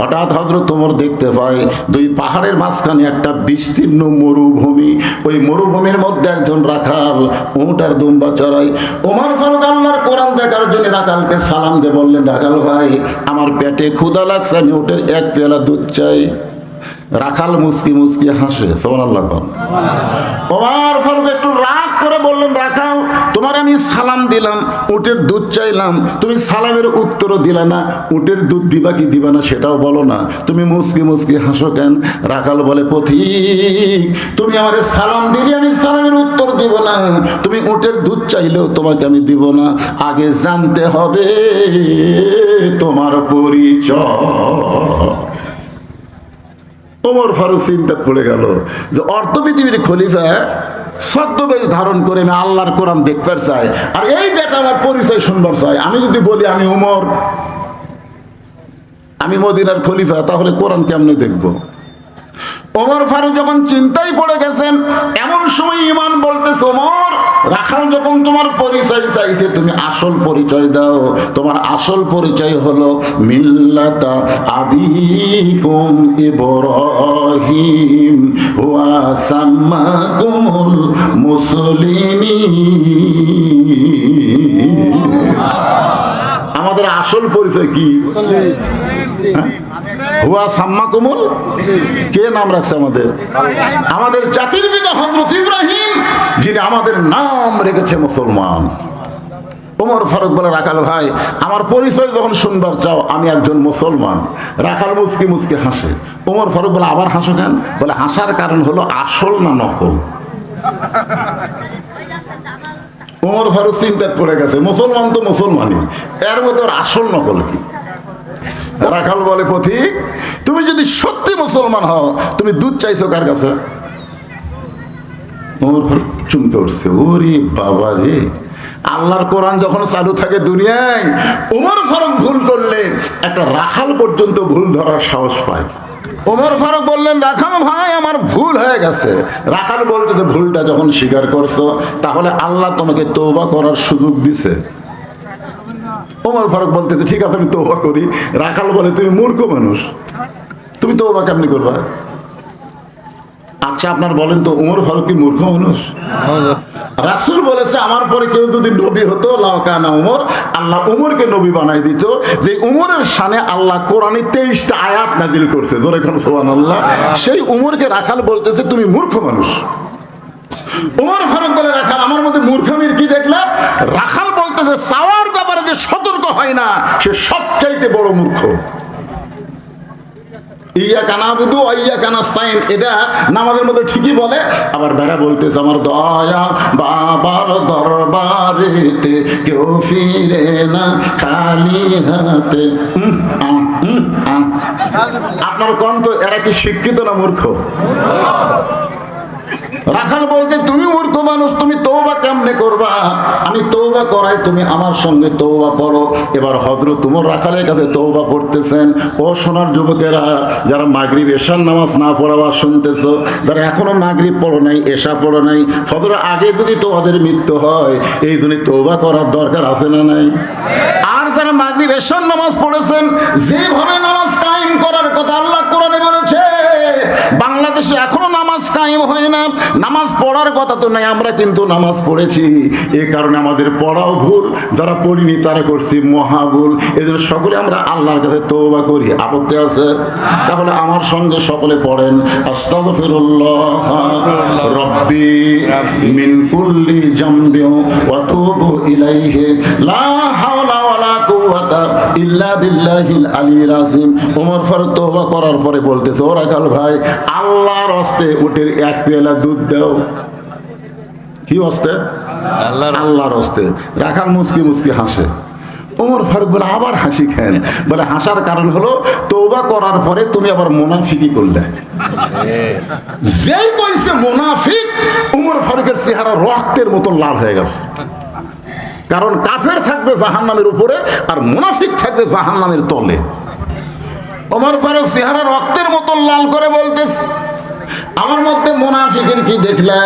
হঠাৎ হযরত ওমর দেখতে পায় দুই পাহাড়ের মাঝখানে একটা বিস্তীর্ণ মরুভূমি। ওই মরুভূমির মধ্যে একজন রাখাল উট আর দুম্বা চড়ায়। ওমর ফারুক আল্লাহর কোরআন দেখার জন্য রাখালকে সালাম দিয়ে বললেন, রাখাল ভাই, আমার পেটে ক্ষুধা লাগছে, আমি উটের এক পেয়ালা দুধ চাই। রাখাল মুস্কি মুস্কি হাসে, সুবহানাল্লাহ। ওমর ফারুক একটু রাগ করে বললেন, রাখাল, তোমার আমি সালাম দিলাম, উটের দুধ চাইলাম, তুমি সালামের উত্তরও দিলা না, উটের দুধ দিবা কি দিবা না সেটাও বলো না, তুমি মুস্কি মুস্কি হাসো কেন? রাখাল বলে, পথিক, তুমি আমার সালাম দিলে আমি সালামের উত্তর দিব না, তুমি উটের দুধ চাইলেও তোমাকে আমি দিব না, আগে জানতে হবে তোমার পরিচয়। ওমর ফারুক চিন্তা পড়ে গেল যে অর্ধ পৃথিবীর খলিফা ছদ্মবেশ ধারণ করে আমি আল্লাহর কোরআন দেখবার চাই, আর এই বেটা আমার পরিচয় শুনবার চাই। আমি যদি বলি আমি উমর, আমি মদিনার খলিফা, তাহলে কোরআন কেমনে দেখবো? ওমর ফারুক যখন চিন্তায় পড়ে গেছেন, এমন সময় ঈমান বলতেছে, ওমর, রাখাল যখন তোমার পরিচয় চাইছে, তুমি আসল পরিচয় দাও। তোমার আসল পরিচয় হলো মিল্লাতা আবিকুম ইব্রাহিম ওয়া সাম্মাকুমুল মুসলিমিন। আমাদের আসল পরিচয় কি? হুয়া সাম্মাকুমুল, কে নাম রাখছে আমাদের? আমাদের জাতির পিতা হযরত ইব্রাহিম, যিনি আমাদের নাম রেখেছে মুসলমান। ওমর ফারুক বলে, রাখাল ভাই, আমার পরিচয় যখন শুনবার চাও, আমি একজন মুসলমান। রাখাল মুস্কি মুস্কি হাসে। ওমর ফারুক বলে, আবার হাসো কেন? বলে, হাসার কারণ হলো আসল না নকল। ওমর ফারুক চিন্তায় পড়ে গেছে, মুসলমান তো মুসলমানই, এর মধ্যে আসল নকল কি? রাখাল বলে, পথিক, তুমি যদি সত্যি মুসলমান হও, তুমি দুধ চাইছো কার কাছে? ওমর ফারুক চমকে উঠছে, ওরে বাবা রে, আল্লাহর কোরআন যখন চালু থাকে দুনিয়ায়, ওমর ফারুক ভুল করলে একটা রাখাল পর্যন্ত ভুল ধরার সাহস পায়। ওমর ফারুক বললেন, রাখাল ভাই, আমার ভুল হয়ে গেছে। রাখাল বলতে, ভুলটা যখন স্বীকার করছো, তাহলে আল্লাহ তোমাকে তওবা করার সুযোগ দিছে। ওমর ফারুক বলতেছে, ঠিক আছে, আমি তওবা করি। রাখাল বলে, তুমি মূর্খ মানুষ, তুমি তওবা কেমনি করবা? আচ্ছা আপনার বলেন তো, ওমর ফারুক কি মূর্খ মানুষ? রাসূল বলেছে, আমার পরে কেউ যদি নবী হতো, লাকানা ওমর, আল্লাহ ওমরকে নবী বানাই দিত। যে ওমরের শানে আল্লাহ কোরআনে 23টা আয়াত নাজিল করছে, জোরে কোন সুবহানাল্লাহ। সেই ওমরকে রাখাল বলতেছে, তুমি মূর্খ মানুষ। ওমর ফারুক বলে, রাখাল, আমার মধ্যে মূর্খামির কি দেখলা? রাখাল বলতেছে, চাওয়ার ব্যাপারে যে সতর্ক হয় না, সে সবচাইতে বড় মূর্খ। ইয়াকা নাবুদু ওয়া ইয়াকা নাস্তাইন, এটা নামাজের মধ্যে ঠিকই বলে। আবার বেড়া বলতেছে, আমার দয়া বাবার দরবারেতে কেউ ফিরে না খালি হাতে। আপনার কোন তো এরা কি শিক্ষিত না মূর্খ? রাখাল বলতে, তুমি মূর্খ মানুষ, তুমি তওবা কেমনে করবা? আমি তওবা করাই, তুমি আমার সঙ্গে তওবা করো। এবার হযরত ওমর রাখালের কাছে তওবা করতেছেন। ও সোনার যুবকেরা, যারা মাগরিব এশার নামাজ না পড়াবা শুনতেছো, যারা এখনো মাগরিব পড়ো নাই, এশা পড়ো নাই, ফজরের আগে যদি তোমাদের মৃত্যু হয়, এই জন্য তওবা করার দরকার আছে না নাই? আর যারা মাগরিব এশার নামাজ পড়েছেন, যেভাবে নামাজ কায়েম করার কথা আল্লাহ কোরআনে বলেছে, বাংলাদেশে এখনো নামাজ কায়েম হয় না। নামাজ পড়ার কথা তো নাই, আমরা কিন্তু নামাজ পড়েছি, এই কারণে আমাদের পড়াও ভুল, যারা পড়িনি তারা করছি মহা ভুল। এজন্য সকলে আমরা আল্লাহর কাছে তওবা করি। আপত্তি আছে? তাহলে আমার সঙ্গে সকলে পড়েন, আস্তাগফিরুল্লাহ রাব্বি মিন কুল্লি জামবি ওয়া তুবু ইলাইহি লা হাওলা ওয়ালা কুওয়াতা ইল্লা বিল্লাহিল আলিয়্যিল আযীম। ওমর ফারুক তওবা করার পরে বলতেছে, ও রাখাল ভাই, আল্লাহর হস্তে উটের এক পেয়ালা দুধ দাও। কি হস্তে? আল্লাহর হস্তে। রাখাল মুস্কি মুস্কি হাসে। ওমর ফারুক বলে, আবার হাসি খেন? বলে, হাসার কারণ হলো তওবা করার পরে তুমি আবার মুনাফিকি করলে। যেই কইছে মুনাফিক, ওমর ফারুকের চেহারা রক্তের মতো লাল হয়ে গেছে। কারণ কাফের থাকবে জাহান্নামের উপরে, আর মুনাফিক থাকবে জাহান্নামের তলে। ওমর ফারুক চেহারা রক্তের মতো লাল করে বলতেছে, আমার মধ্যে মুনাফিকের কি দেখলে?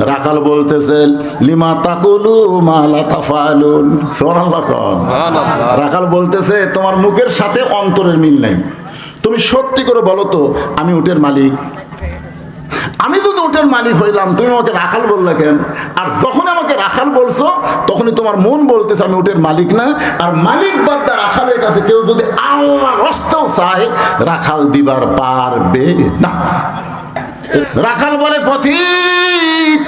রাখাল বলতেছেন লিমা তাকুলু মা লা তাফালুন, সুবহানাল্লাহ। রাখাল বলতেছে তোমার মুখের সাথে অন্তরের মিল নাই। তুমি সত্যি করে বলো তো আমি উটের মালিক? আমি যদি উটের মালিক হইলাম তুমি আমাকে রাখাল বললে কেন? আর যখন আমাকে রাখাল বলছো তখনই তোমার মন বলতেছে আমি উটের মালিক না। আর মালিক বাদা রাখালের কাছে কেউ যদি আল্লাহ রস্তেও চায় রাখাল দিবার পারবে না। রাখাল বলে পথিক,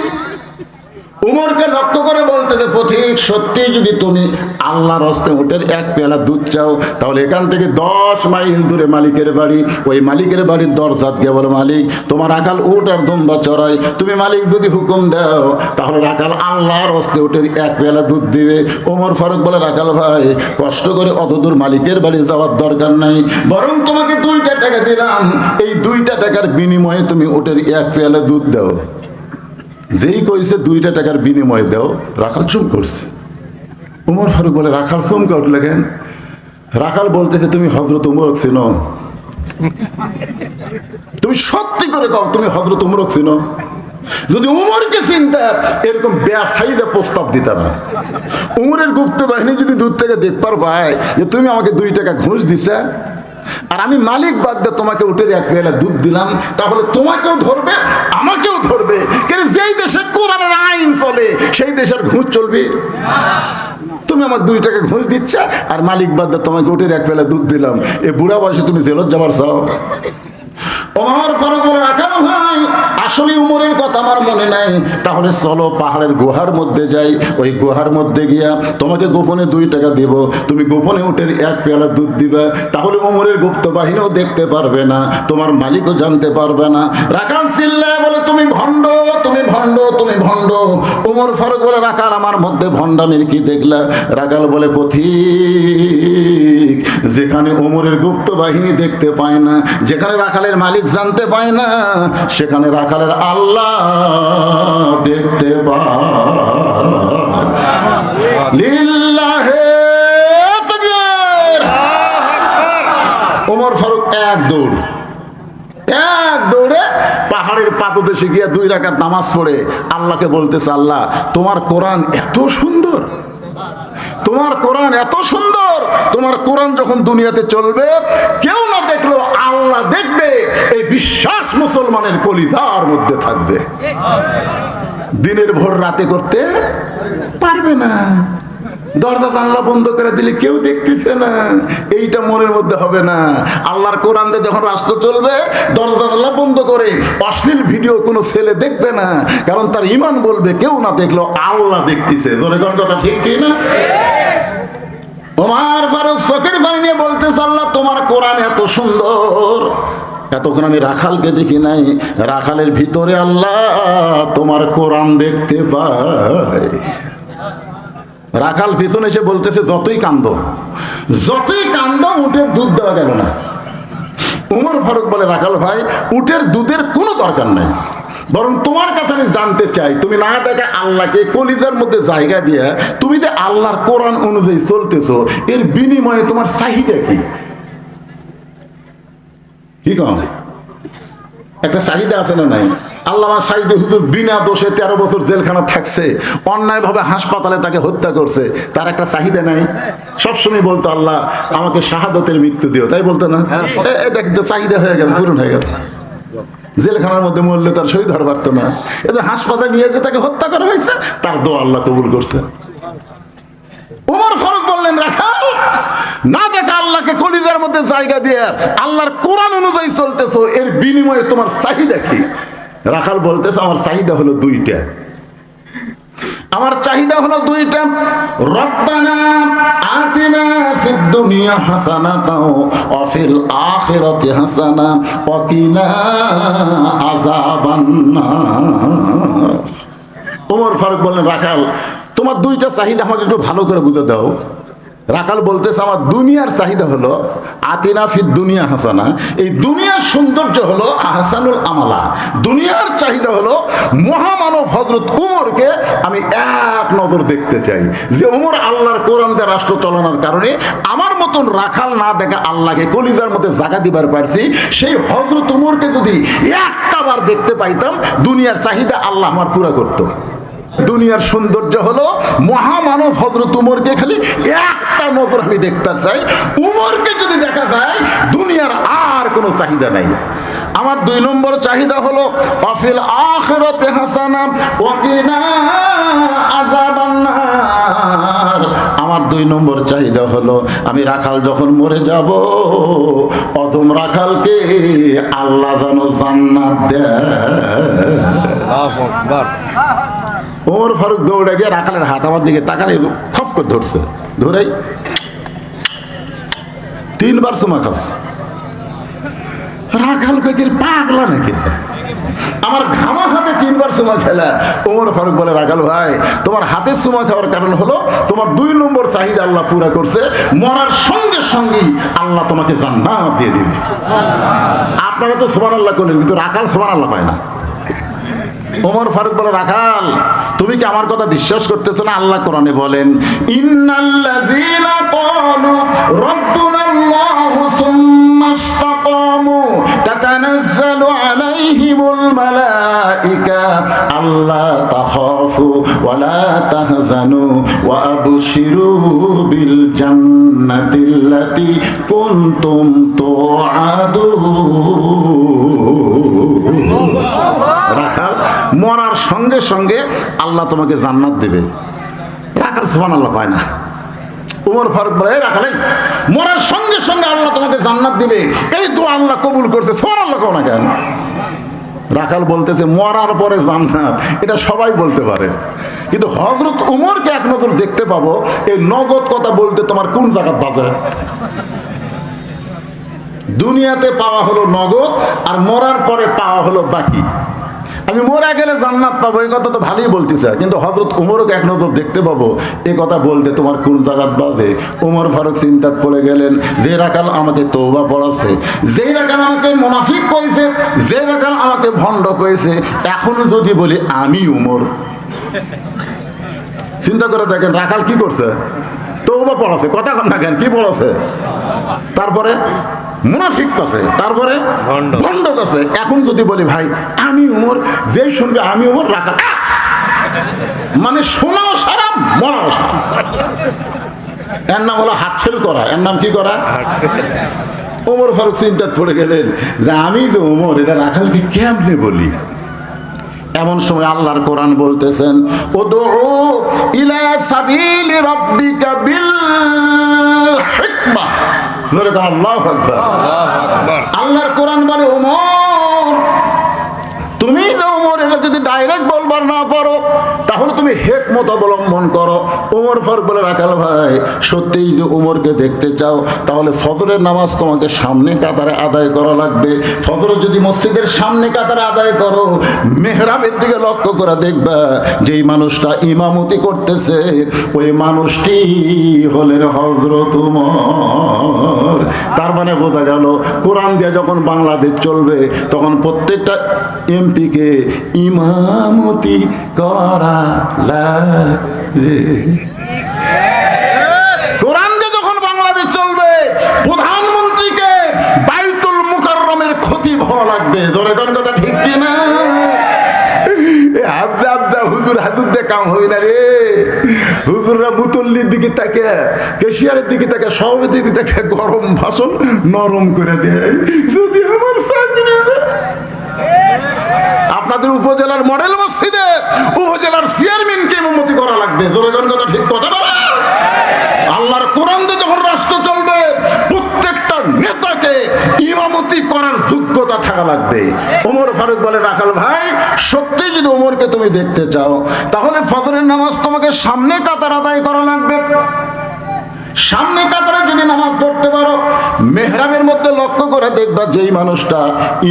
উমরকে লক্ষ্য করে বলতেছে পথিক সত্যি যদি তুমি আল্লাহর হস্তে উটের এক পেয়ালা দুধ চাও তাহলে এখান থেকে 10 মাইল দূরে মালিকের বাড়ি, ওই মালিকের বাড়ির দরজাত গিয়ে বলো মালিক তোমার রাখাল উট আর দুম্বা চড়াই, তুমি মালিক যদি হুকুম দাও তাহলে রাখাল আল্লাহর হস্তে উটের এক পেয়ালা দুধ দিবে। ওমর ফারুক বলে রাখাল ভাই কষ্ট করে অত দূর মালিকের বাড়ি যাওয়ার দরকার নাই, বরং তোমাকে 2টা টাকা দিলাম, এই 2টা টাকার বিনিময়ে তুমি উটের এক পেয়ালা দুধ দাও। যেই কইছে 2টা টাকার বিনিময়ে দাও, রাখাল চুম করছে। উমর ফারুক বলে রাখাল চমকে উঠলে কেন? রাখাল বলতেছে তুমি হযরত উমরক চিনো? তুমি সত্যি করে কও তুমি হযরত উমরক চিনো? যদি উমরকে চিনতা এরকম বেসাইদা প্রস্তাব দিত না। উমরের গুপ্ত বাহিনী যদি দূর থেকে দেখবার পায় যে তুমি আমাকে 2 টাকা ঘুষ দিছে আর আমি মালিক বাদ দিয়ে তোমাকে উটের এক পেয়ালা দুধ দিলাম, তাহলে তোমাকেও ধরবে আমাকেও ধরবে। কিন্তু যেই দেশে কোরআনের আইন চলে সেই দেশের ঘুষ চলবে? তুমি আমার 2 টাকা ঘুষ দিচ্ছ আর মালিক বাদ দিয়ে তোমাকে উটের এক পেয়ালা দুধ দিলাম, এ বুড়া বয়সে তুমি জেলত যাবার চাও? ওমর ফারুক বলে রাখাল ভাই আসলে উমরের কথা আমার মনে নাই, তাহলে চলো পাহাড়ের গুহার মধ্যে যাই, ওই গুহার মধ্যে গিয়া তোমাকে গোপনে 2 টাকা দিব, তুমি গোপনে উটের এক পেয়ালা দুধ দিবা, তাহলে উমরের গুপ্ত বাহিনীও দেখতে পারবে না, তোমার মালিকও জানতে পারবে না। রাখাল চিল্লায় বলে তুমি ভণ্ড, তুমি ভণ্ড, তুমি ভণ্ড। উমর ফারুক বলে রাখাল আমার মধ্যে ভণ্ডামির কি দেখলা? রাখাল বলে পথিক যেখানে উমরের গুপ্ত বাহিনী দেখতে পায় না, যেখানে রাখালের মালিক জানতে পায় না, সেখানে রাখালের আল্লাহ দেখতে পায়। লিল্লাহে তাকবীর। ওমর ফারুক এক দৌড়ে পাহাড়ের পাদদেশে গিয়া 2 রাকাত নামাজ পড়ে আল্লাহকে বলতেছে আল্লাহ তোমার কোরআন এত সুন্দর, তোমার কোরআন এত সুন্দর, তোমার কোরআন যখন দুনিয়াতে চলবে কেউ না দেখলো আল্লাহ দেখবে, এই বিশ্বাস মুসলমানের কলিজার মধ্যে থাকবে। দিনের ভোর রাতে করতে পারবে না, দরজা জানলা বন্ধ করে দিলে কেউ দেখতেছে না, এইটা মনের মধ্যে হবে না। আল্লাহর কোরআন দিয়ে যখন রাষ্ট্র চলবে দরজা জানলা বন্ধ করে অশ্লীল ভিডিও কোনো ছেলে দেখবে না, কারণ তার ঈমান বলবে কেউ না দেখলো আল্লাহ দেখতেছে। জোরে কোন কথা ঠিক কি না? ওমর ফারুক চোখের পানি নিয়ে বলতেছে আল্লাহ তোমার কোরআন এত সুন্দর, এতক্ষণ আমি রাখালকে দেখি নাই, রাখালের ভিতরে আল্লাহ তোমার কোরআন দেখতে পাই। রাখাল পিছনে এসে বলতেছে যতই কান্দ উটের দুধ দেওয়া গেল না। উমর ফারুক বলে রাখাল ভাই উটের দুধের কোনো দরকার নাই, বরং তোমার কাছে আমি জানতে চাই তুমি না দেখা আল্লাহকে কলিজার মধ্যে জায়গা দিয়ে তুমি যে আল্লাহর কোরআন অনুযায়ী চলতেছো এর বিনিময়ে তোমার চাহিদা কি? কি কম একটা চাহিদা আছে না নাই? আল্লামা সাইদি হুজুর বিনা দোষে 13 বছর জেলখানা থাকছে, অন্যায়ভাবে হাসপাতালে তাকে হত্যা করছে, তার একটা চাহিদা নাই? সবসময় বলতো আল্লাহ আমাকে শাহাদতের মৃত্যু দিও, তাই বলতো না? দেখ চাহিদা হয়ে গেল, পূরণ হয়ে গেছে। জেলখানার মধ্যে মরলে তার শহীদ হওয়ার পারতো না, এদের হাসপাতালে নিয়ে যে তাকে হত্যা করা হয়েছে তার দোয়া আল্লাহ কবুল করছে। ওমর ফারুক বললেন রাখাল না দেখা আল্লাহকে কলিজার মধ্যে জায়গা দিয়ে আল্লাহর কোরআন অনুযায়ী চলতেছো, এর বিনিময়ে তোমার চাহিদা কি? রাখাল বলতেছে আমার চাহিদা হলো 2টা, আমার চাহিদা হলো 2টা। রব্বানা আতিনা ফিদ দুনিয়া হাসানাতাও ওয়া ফিল আখিরাতি হাসানা ওয়া কিনা আযাবান্নার। ওমর ফারুক বললেন রাখাল তোমার 2টা চাহিদা আমাকে একটু ভালো করে বুঝে দাও। রাখাল বলতেছে আমার দুনিয়ার চাহিদা হলো আতিনা ফিদ দুনিয়া হাসানা, এই দুনিয়ার সৌন্দর্য হলো আহসানুল আমালা, দুনিয়ার চাহিদা হলো মহামানব হযরত উমরকে আমি এক নজর দেখতে চাই, যে উমর আল্লাহর কোরআন দিয়ে রাষ্ট্র চালানোর কারণে আমার মতন রাখাল না দেখা আল্লাহকে কলিজার মধ্যে জায়গা দিবার পারছি, সেই হযরত উমরকে যদি একটা বার দেখতে পাইতাম দুনিয়ার চাহিদা আল্লাহ আমার পুরা করতো। দুনিয়ার সৌন্দর্য হলো মহামানব হযরত উমরকে খালি একটা নজর আমি দেখতে চাই, উমরকে যদি দেখা যায় দুনিয়ার আর কোনো চাহিদা নাই। আমার 2 নম্বর চাহিদা হলো ওয়াফিল আখিরাতি হাসানা ওয়া কিনা আযাবান্নার। আমার 2 নম্বর চাহিদা হলো আমি রাখাল যখন মরে যাব অদম রাখালকে আল্লাহ যেন জান্নাত দেয়। আল্লাহু আকবার। ওমর ফারুক দৌড়ে গিয়ে রাখালের হাত আমার দিকে তাকালে খপ করে ধরছে, ধরেই 3 বার চুমা খাস। রাখাল কয়েকের পাগলা নাকি আমার ঘামা হাতে 3 বার চুমা খেলা। ওমর ফারুক বলে রাখাল ভাই তোমার হাতে চুমা খাওয়ার কারণ হলো তোমার 2 নম্বর চাহিদা আল্লাহ পুরা করছে, মরার সঙ্গে সঙ্গেই আল্লাহ তোমাকে জান্নাত দিয়ে দিবে। আপনারা তো সুবহানাল্লাহ করলেন, কিন্তু রাখাল সুবহানাল্লাহ পায় না। ওমর ফারুক বলে রাখাল তুমি কি আমার কথা বিশ্বাস করতেছ না? আল্লাহ কোরআনে বলেন ইন্নাল্লাযীনা ক্বালু রাব্বুনাল্লাহু সুম্মা ইসতাকামু তাতানাজ্জালু আলাইহিমুল মালায়েকা আল্লা তাখাফু ওয়া লা তাহজানু ওয়া আবশিরু বিল জান্নাতিল্লাতী কুনতুম তুআদুন। রাখাল মরার সঙ্গে সঙ্গে আল্লাহ তোমাকে জান্নাত দেবে। রাখাল সুবহানাল্লাহ কয় না। ওমর ফারুক বলে রাখাল মরার সঙ্গে সঙ্গে আল্লাহ তোমাকে জান্নাত দিবে, এই তো আল্লাহ কবুল করছে, সুবহানাল্লাহ কও না কেন? রাখাল বলতেছে মরার পরে জান্নাত এটা সবাই বলতে পারে, কিন্তু হযরত উমরকে এক নজর দেখতে পাবো এই নগদ কথা বলতে তোমার কোন জায়গা বাজে? দুনিয়াতে পাওয়া হলো নগদ আর মরার পরে পাওয়া হলো বাকি। আমি মরা গেলে জান্নাত পাবো এই কথা তো ভালোই বলতেছে, কিন্তু হযরত উমরকে এক নজর দেখতে পাবো এই কথা বলতে তোমার কোন জায়গা বাজে? ওমর ফারুক চিন্তাত পড়ে গেলেন, যে রাখাল আমাকে তওবা পড়াছে, যে রাখাল আমাকে মুনাফিক কইছে, যে রাখাল আমাকে ভণ্ড কইছে, এখন যদি বলি আমি উমর। চিন্তা করে দেখেন রাখাল কি করছে? তওবা পড়াছে, কথা কথা কেন কি পড়াছে? তারপরে মুনাফিক কাছে, তারপরে ভণ্ড কাছে। এখন যদি বলি ভাই আমি উমর, যে শুনবে আমি উমর রাখাল মানে শোনাও সারা মরাও সারা। এর নাম হলো হাত ফেল করা, এর নাম কি করা? ওমর ফারুক চিন্তাত পড়ে গেলেন যে আমি তো উমর, এটা রাখালকে কেমনে বলি? এমন সময় আল্লাহর কোরআন বলতেছেন উদউ ইলা সাবিলি রাব্বিকা বিল হিকমাহ। আল্লাহু আকবার। আল্লাহর কোরআন বলে ওমর তুমি যে ওমর এটা যদি ডাইরেক্ট বলবার না পারো তাহলে তুমি হিকমত অবলম্বন করো। ওমর ফারুক বলে রাখাল ভাই সত্যি যদি ওমরকে দেখতে চাও তাহলে ফজরের নামাজ তোমাকে সামনে কাতারে আদায় করা লাগবে। ফজর যদি মসজিদের সামনে কাতারে আদায় করো, মেহরাবের দিকে লক্ষ্য করে দেখবা যেই মানুষটা ইমামতি করতেছে ওই মানুষটি হলেন হযরত উমর। তার মানে বোঝা গেল কোরআন দিয়ে যখন বাংলাদেশ চলবে তখন প্রত্যেকটা এমপিকে ইমামতি করা লাগবে। কোরআন দিয়ে যখন বাংলাদেশ চলবে প্রধানমন্ত্রীকে বাইতুল মুকাররমের খতিব হওয়া লাগবে। জোরে কোন কথা ঠিক কি না? আবজা আবজা হুজুর হাজুর দিয়ে কাম হবে না রে। হুজুররা মুতল্লির দিকে তাকে, কেশিয়ারের দিকে তাকে, সভাপতির দিকে তাকে গরম ভাষণ নরম করে দেয়। যদি আমার চাকরি আপনাদের উপজেলার মডেল মসজিদে উপজেলার চেয়ারম্যানকে ইমামতি করা লাগবে। জোরে কোন কথা ঠিক কথা বলা। আল্লাহর কোরআন দিয়ে যখন রাষ্ট্র চলবে প্রত্যেকটা নেতাকে ইমামতি করার যোগ্যতা থাকা লাগবে। ওমর ফারুক বলে রাখাল ভাই সত্যি যদি ওমরকে তুমি দেখতে চাও তাহলে ফজরের নামাজ তোমাকে সামনে কাতার আদায় করা লাগবে। সামনে কাতারে যদি নামাজ পড়তে পারো মেহরাবের মধ্যে লক্ষ্য করে দেখবা যেই মানুষটা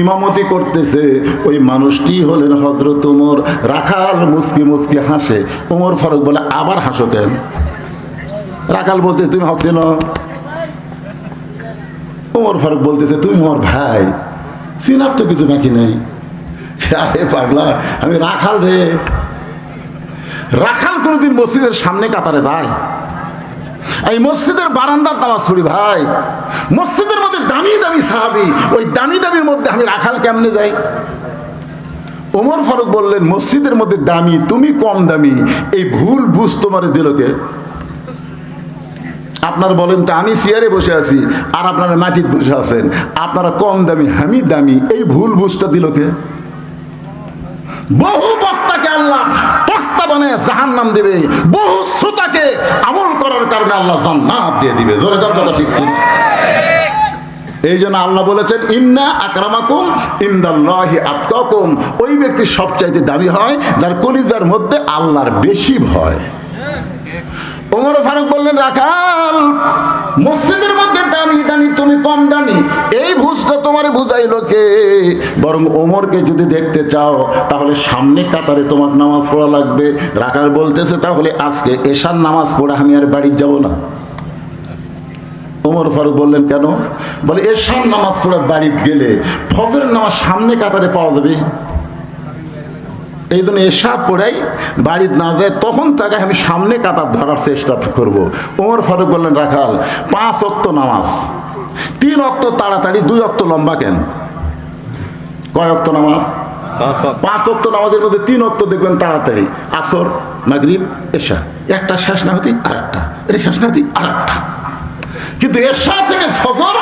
ইমামতি করতেছে ওই মানুষটি হলেন হযরত উমর। রাখাল মুচকি মুচকি হাসে। ওমর ফারুক বলে আবার হাসো কেন? রাখাল বলতে তুমি হক চেনো? ওমর ফারুক বলতেছে তুমি আমার ভাই, চিনার তো কিছু বাকি নেই। আরে পাগলা, আমি রাখাল রে। রাখাল কোনোদিন মসজিদের সামনে কাতারে যায়? এই মসজিদের বারান্দার নামাজ পড়ি ভাই। মসজিদের মধ্যে দামি দামি সাহাবী, ওই দামি দামির মধ্যে আমি রাখাল কেমনে যাই? ওমর ফারুক বললেন মসজিদের মধ্যে দামি, তুমি কম দামি, এই ভুল বুঝ তোমার দিল কে? আপনারা বলেন তো, আমি চেয়ারে বসে আছি আর আপনারা মাটিতে বসে আছেন, আপনারা কম দামি আমি দামি, এই ভুল বুঝটা দিল কে? বহু বক্তাকে আল্লাহ বক্তা বানায় জাহান্নাম দেবে, বহু শ্রোতাকে আমল করার কারণে আল্লাহ জান্নাত দিয়ে দিবে। জোরে কথা ঠিক কি? এই জন্য আল্লাহ বলেছেন ইন্না আকরামাকুম ইনদাল্লাহি আতকাকুম, ওই ব্যক্তি সবচাইতে দামি হয় যার কলিজার মধ্যে আল্লাহর বেশি ভয়। ওমর ফারুক বললেন রাখাল মসজিদের মধ্যে দামি দামি, তুমি কম দামি, এই ভুজটা তোমার বুঝাইলো কে? বরং ওমরকে যদি দেখতে চাও তাহলে সামনে কাতারে তোমার নামাজ পড়া লাগবে। রাখাল বলতেছে তাহলে আজকে এশার নামাজ পড়ে আমি আর বাড়ি যাব না। ওমর ফারুক বললেন কেন? বলে এশার নামাজ পড়ে বাড়ি গেলে ফজরের নামাজ সামনে কাতারে পাওয়া যাবে, এই জন্য এশা পড়াই বাড়িতে না যায়, তখন তাকে আমি সামনে কাতার ধরার চেষ্টা করব। ওমর ফারুক বললেন রাখাল 5 ওয়াক্ত নামাজ, 3 ওয়াক্ত তাড়াতাড়ি, 2 ওয়াক্ত লম্বা কেন? কয় ওয়াক্ত নামাজ? 5 ওয়াক্ত নামাজের মধ্যে 3 ওয়াক্ত দেখবেন তাড়াতাড়ি, আসর মাগরিব এশা, একটা শেষ না হতেই আর একটা, এটা শেষ না হতেই আর একটা। কিন্তু এশা থেকে ফজর,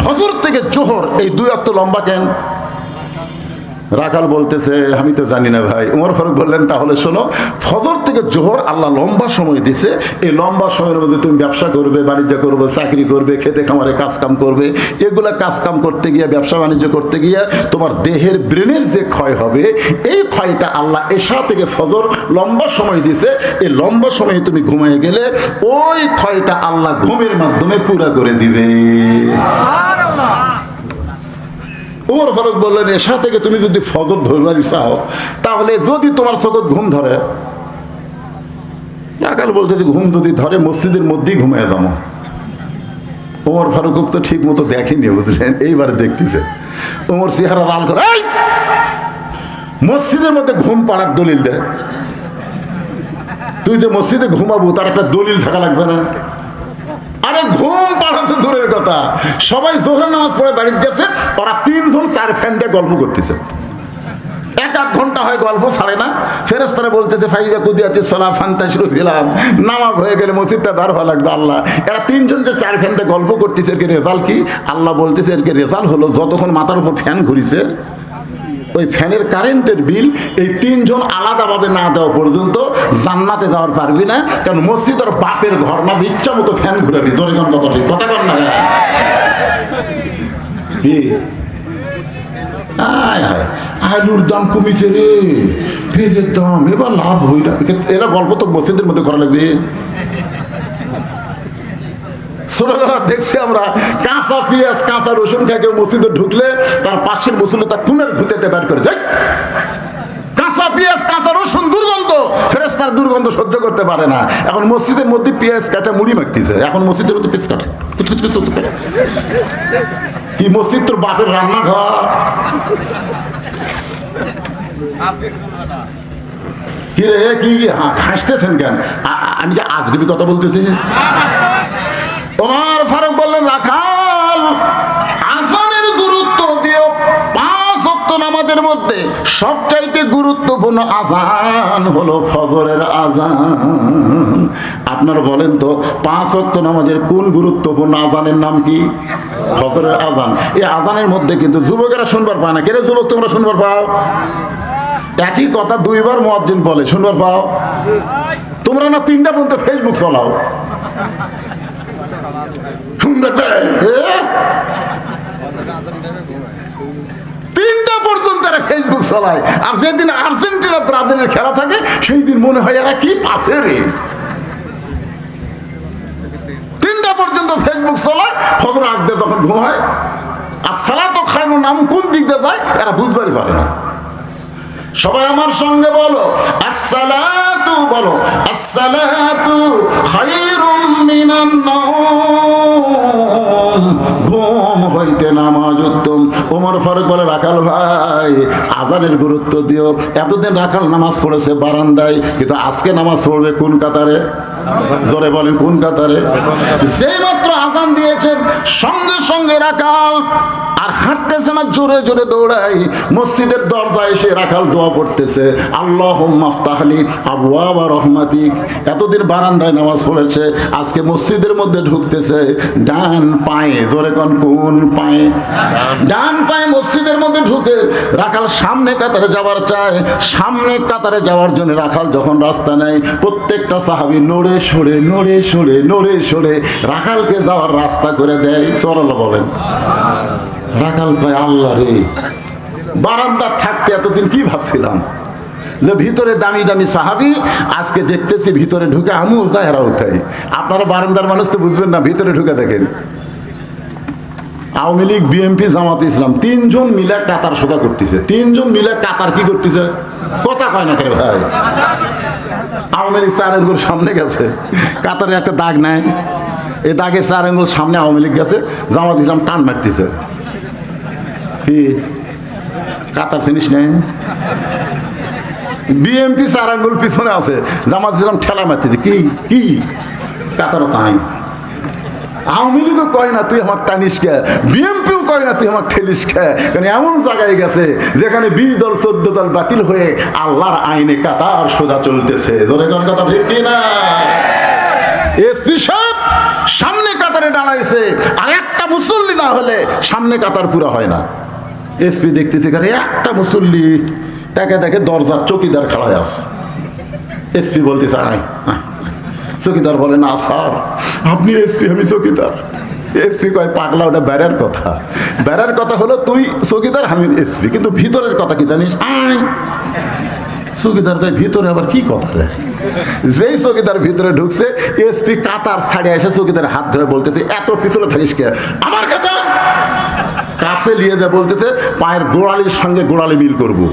ফজর থেকে জোহর, এই 2 ওয়াক্ত লম্বা কেন? রাখাল বলতেছে আমি তো জানি না ভাই। ওমর ফারুক বললেন তাহলে শোনো, ফজর থেকে জোহর আল্লাহ লম্বা সময় দিছে, এই লম্বা সময়ের মধ্যে তুমি ব্যবসা করবে, বাণিজ্য করবে, চাকরি করবে, খেতে খামারে কাজ কাম করবে, এগুলা কাজ কাম করতে গিয়ে, ব্যবসা বাণিজ্য করতে গিয়ে তোমার দেহের ব্রেনের যে ক্ষয় হবে, এই ক্ষয়টা আল্লাহ এশা থেকে ফজর লম্বা সময় দিছে, এই লম্বা সময়ে তুমি ঘুমিয়ে গেলে ওই ক্ষয়টা আল্লাহ ঘুমের মাধ্যমে পুরা করে দিবে। ওমর ফারুক বললেন এশা থেকে তুমি যদি ফজর ধরবারই চাও তাহলে যদি তোমার চোখে ঘুম ধরে, রাখাল বলতেছে ঘুম যদি ধরে মসজিদের মধ্যেই ঘুমিয়ে যাবো। ওমর ফারুক তো ঠিক মতো দেখেনি, বুঝলেন, এইবারে দেখতেছে। ওমর চেহারা লাল করে মসজিদের মধ্যে ঘুম পাড়ার দলিল দেয়। তুই যে মসজিদে ঘুমাবো তার একটা দলিল থাকা লাগবে না? আরে ঘুম পাড়া তো দূরের কথা, সবাই জোহরের নামাজ পড়ে বাড়িতে গেছে, ওরা 3 জন 4 ফ্যান দিয়ে গল্প করতেছে, 1-8 ঘন্টা হয় গল্প ছাড়ে না। ফেরেশতারা বলতেছে ফাইজা কুদিয়াতিস সালাহ ফান্তাশিরু ফিল আরদ, নামাজ হয়ে গেলে মসজিদটা বের হওয়া লাগবে। আল্লাহ এরা 3 জন যে 4 ফ্যান দিয়ে গল্প করতেছে, এর রেজাল্ট কি? আল্লাহ বলতেছে এর রেজাল্ট হলো যতক্ষণ মাথার উপর ফ্যান ঘুরিছে ওই ফ্যানের কারেন্টের বিল এই 3 জন আলাদাভাবে না দেওয়া পর্যন্ত জান্নাতে যাওয়ার পারবি না, কারণ মসজিদ আর বাপের ঘর না, ইচ্ছা মতো ফ্যান ঘুরাবি। জোরে কোন কথা ঠিক কথা কর না কি? আলুর দাম কমিছে রে, পেঁয়াজের দাম এবার লাভ হই না, এরা গল্প তো মসজিদের মধ্যে করা লাগবে। ছোটবেলা দেখছি আমরা কাঁচা পেঁয়াজ কাঁচা রসুন খাই, কেউ মসজিদে ঢুকলে তার পাশের মুসল্লি তার খুনের ভূতেতে বের করে দেয়। কাঁচা পেঁয়াজ কাঁচা রসুন দুর্গন্ধ, ফেরেশতার দুর্গন্ধ সহ্য করতে পারে না। এখন মসজিদের মধ্যে পেঁয়াজ কাটা মুড়ি মাখতেছে, এখন মসজিদের মধ্যে পেঁয়াজ কাটা কি? মসজিদ তোর বাপের রান্নাঘর? কি রে কি হাসতেছেন কেন? আমি কি আজগুবি কথা বলতেছি? ওমর ফারুক বললেন রাখাল আযানের গুরুত্ব দিও। 5 ওয়াক্ত নামাজের মধ্যে সবচাইতে গুরুত্বপূর্ণ আযান হলো ফজরের আযান। আপনারা বলেন তো 5 ওয়াক্ত নামাজের কোন গুরুত্বপূর্ণ আযানের নাম কি? ফজরের আযান। এই আযানের মধ্যে কিন্তু যুবকেরা শুনবার পায় না। কে রে যুবক তোমরা শুনবার পাও? একই কথা 2 বার মুয়াজ্জিন বলে, শুনবার পাও? তোমরা না 3টা পর্যন্ত ফেসবুক চালাও, 3টা পর্যন্ত এরা ফেসবুক চালায়। আর যেদিন আর্জেন্টিনা ব্রাজিলের খেলা থাকে সেই দিন মনে হয় এরা কি পাশে রে। 3টা পর্যন্ত ফেসবুক চালায়, ফজর আগ দিয়ে যখন ঘুমায় আর সালাতু খায়রুন নাম কোন দিক দিয়ে যায় এরা বুঝতেই পারে না। সবাই আমার সঙ্গে বলো আসসালাতু, বলো আসসালাতু খায়রুম মিনান নাওম, ঘুম হইতে নামাজ উত্তম। ওমর ফারুক বলে, রাখাল ভাই আজানের গুরুত্ব দিও। এতদিন রাখাল নামাজ পড়েছে বারান্দায়, কিন্তু আজকে নামাজ পড়বে কোন কাতারে? জোরে বলেন কোন কাতারে? যেই মাত্র আজান দিয়েছে সঙ্গে সঙ্গে রাখাল আর হাঁটতেছে না, জোরে জোরে দৌড়াই মসজিদের দরজায় এসে রাখাল দোয়া পড়তেছে, আল্লাহুম্মা ফতাহলি আবওয়াবা রহমাতিক। এতদিন বারান্দায় নামাজ পড়েছে, আজকে মসজিদের মধ্যে ঢুকতেছে ডান পায়ে। জোরে কোন কোন পায়ে? ডান পায়ে মসজিদের মধ্যে ঢুকে রাখাল সামনে কাতারে যাওয়ার চায়। সামনে কাতারে যাওয়ার জন্য রাখাল যখন রাস্তা নেয়, প্রত্যেকটা সাহাবী নড়ে সরে নড়ে সরে নড়ে সরে রাখালকে যাওয়ার রাস্তা করে দেয়। সরল বলেন। রাখাল কয়, আল্লাহ রে, বারান্দা থাকতে এতদিন কি ভাবছিলাম যে ভিতরে দামি দামি সাহাবী, আজকে দেখতেছি ভিতরে ঢুকে আমিও যাই এরাও তাই। আপনারা বারান্দার মানুষ তো বুঝবেন না, ভিতরে ঢুকে দেখেন আওয়ামী লীগ, বিএনপি, জামাত ইসলাম তিনজন মিলে কাতার সোজা করতেছে। তিনজন মিলে কাতার কি করতেছে? কথা কয় না কে ভাই? আওয়ামী লীগ 4 আঙ্গুল সামনে গেছে, কাতারে একটা দাগ নাই, এই দাগের 4 আঙ্গুল সামনে আওয়ামী লীগ গেছে, জামাত ইসলাম টান মারতেছে। কি কাতার জিনিস নেই? বিএনপি 4 আঙ্গুল পিছনে আছে, জামাত ইসলাম ঠেলা মারতেছে। কি কি কাতারও তাই। আওয়ামী লীগও কয় না তুই আমার টানিস কে, বিএনপিও কয় না তুই আমার ঠেলিস কে। কারণ এমন জায়গায় গেছে যেখানে 20 দল 14 দল বাতিল হয়ে আল্লাহর আইনে কাতার সোজা চলতেছে। জোরে কোন কথা ঠিক কি না? এসপি সাহেব সামনে কাতারে দাঁড়াইছে, আর একটা মুসল্লি না হলে সামনে কাতার পুরো হয় না। এসপি দেখতেছে একটা মুসল্লি, তাকে দেখে দরজার চৌকিদার খাড়ায় আছে। এসপি বলতেছে, আয়। চৌকিদার বলে, না স্যার আপনি এসপি, আমি চৌকিদার। এসপি কয়, পাগলা, ওটা বেড়ার কথা। বেড়ার কথা হলো তুই চৌকিদার, আমি এসপি, কিন্তু ভিতরের কথা কি জানিস? আয়। চৌকিদার কয়, ভিতরে আবার কি কথা রে? যেই চৌকিদার ভিতরে ঢুকছে, এসপি কাতার ছাড়িয়ে এসে চৌকিদার হাত ধরে বলতেছে, এত পিছনে থাকিস কে? আমার কাছে কাছে নিয়ে যা বলতেছে, পায়ের গোড়ালির সঙ্গে গোড়ালি মিল করবো।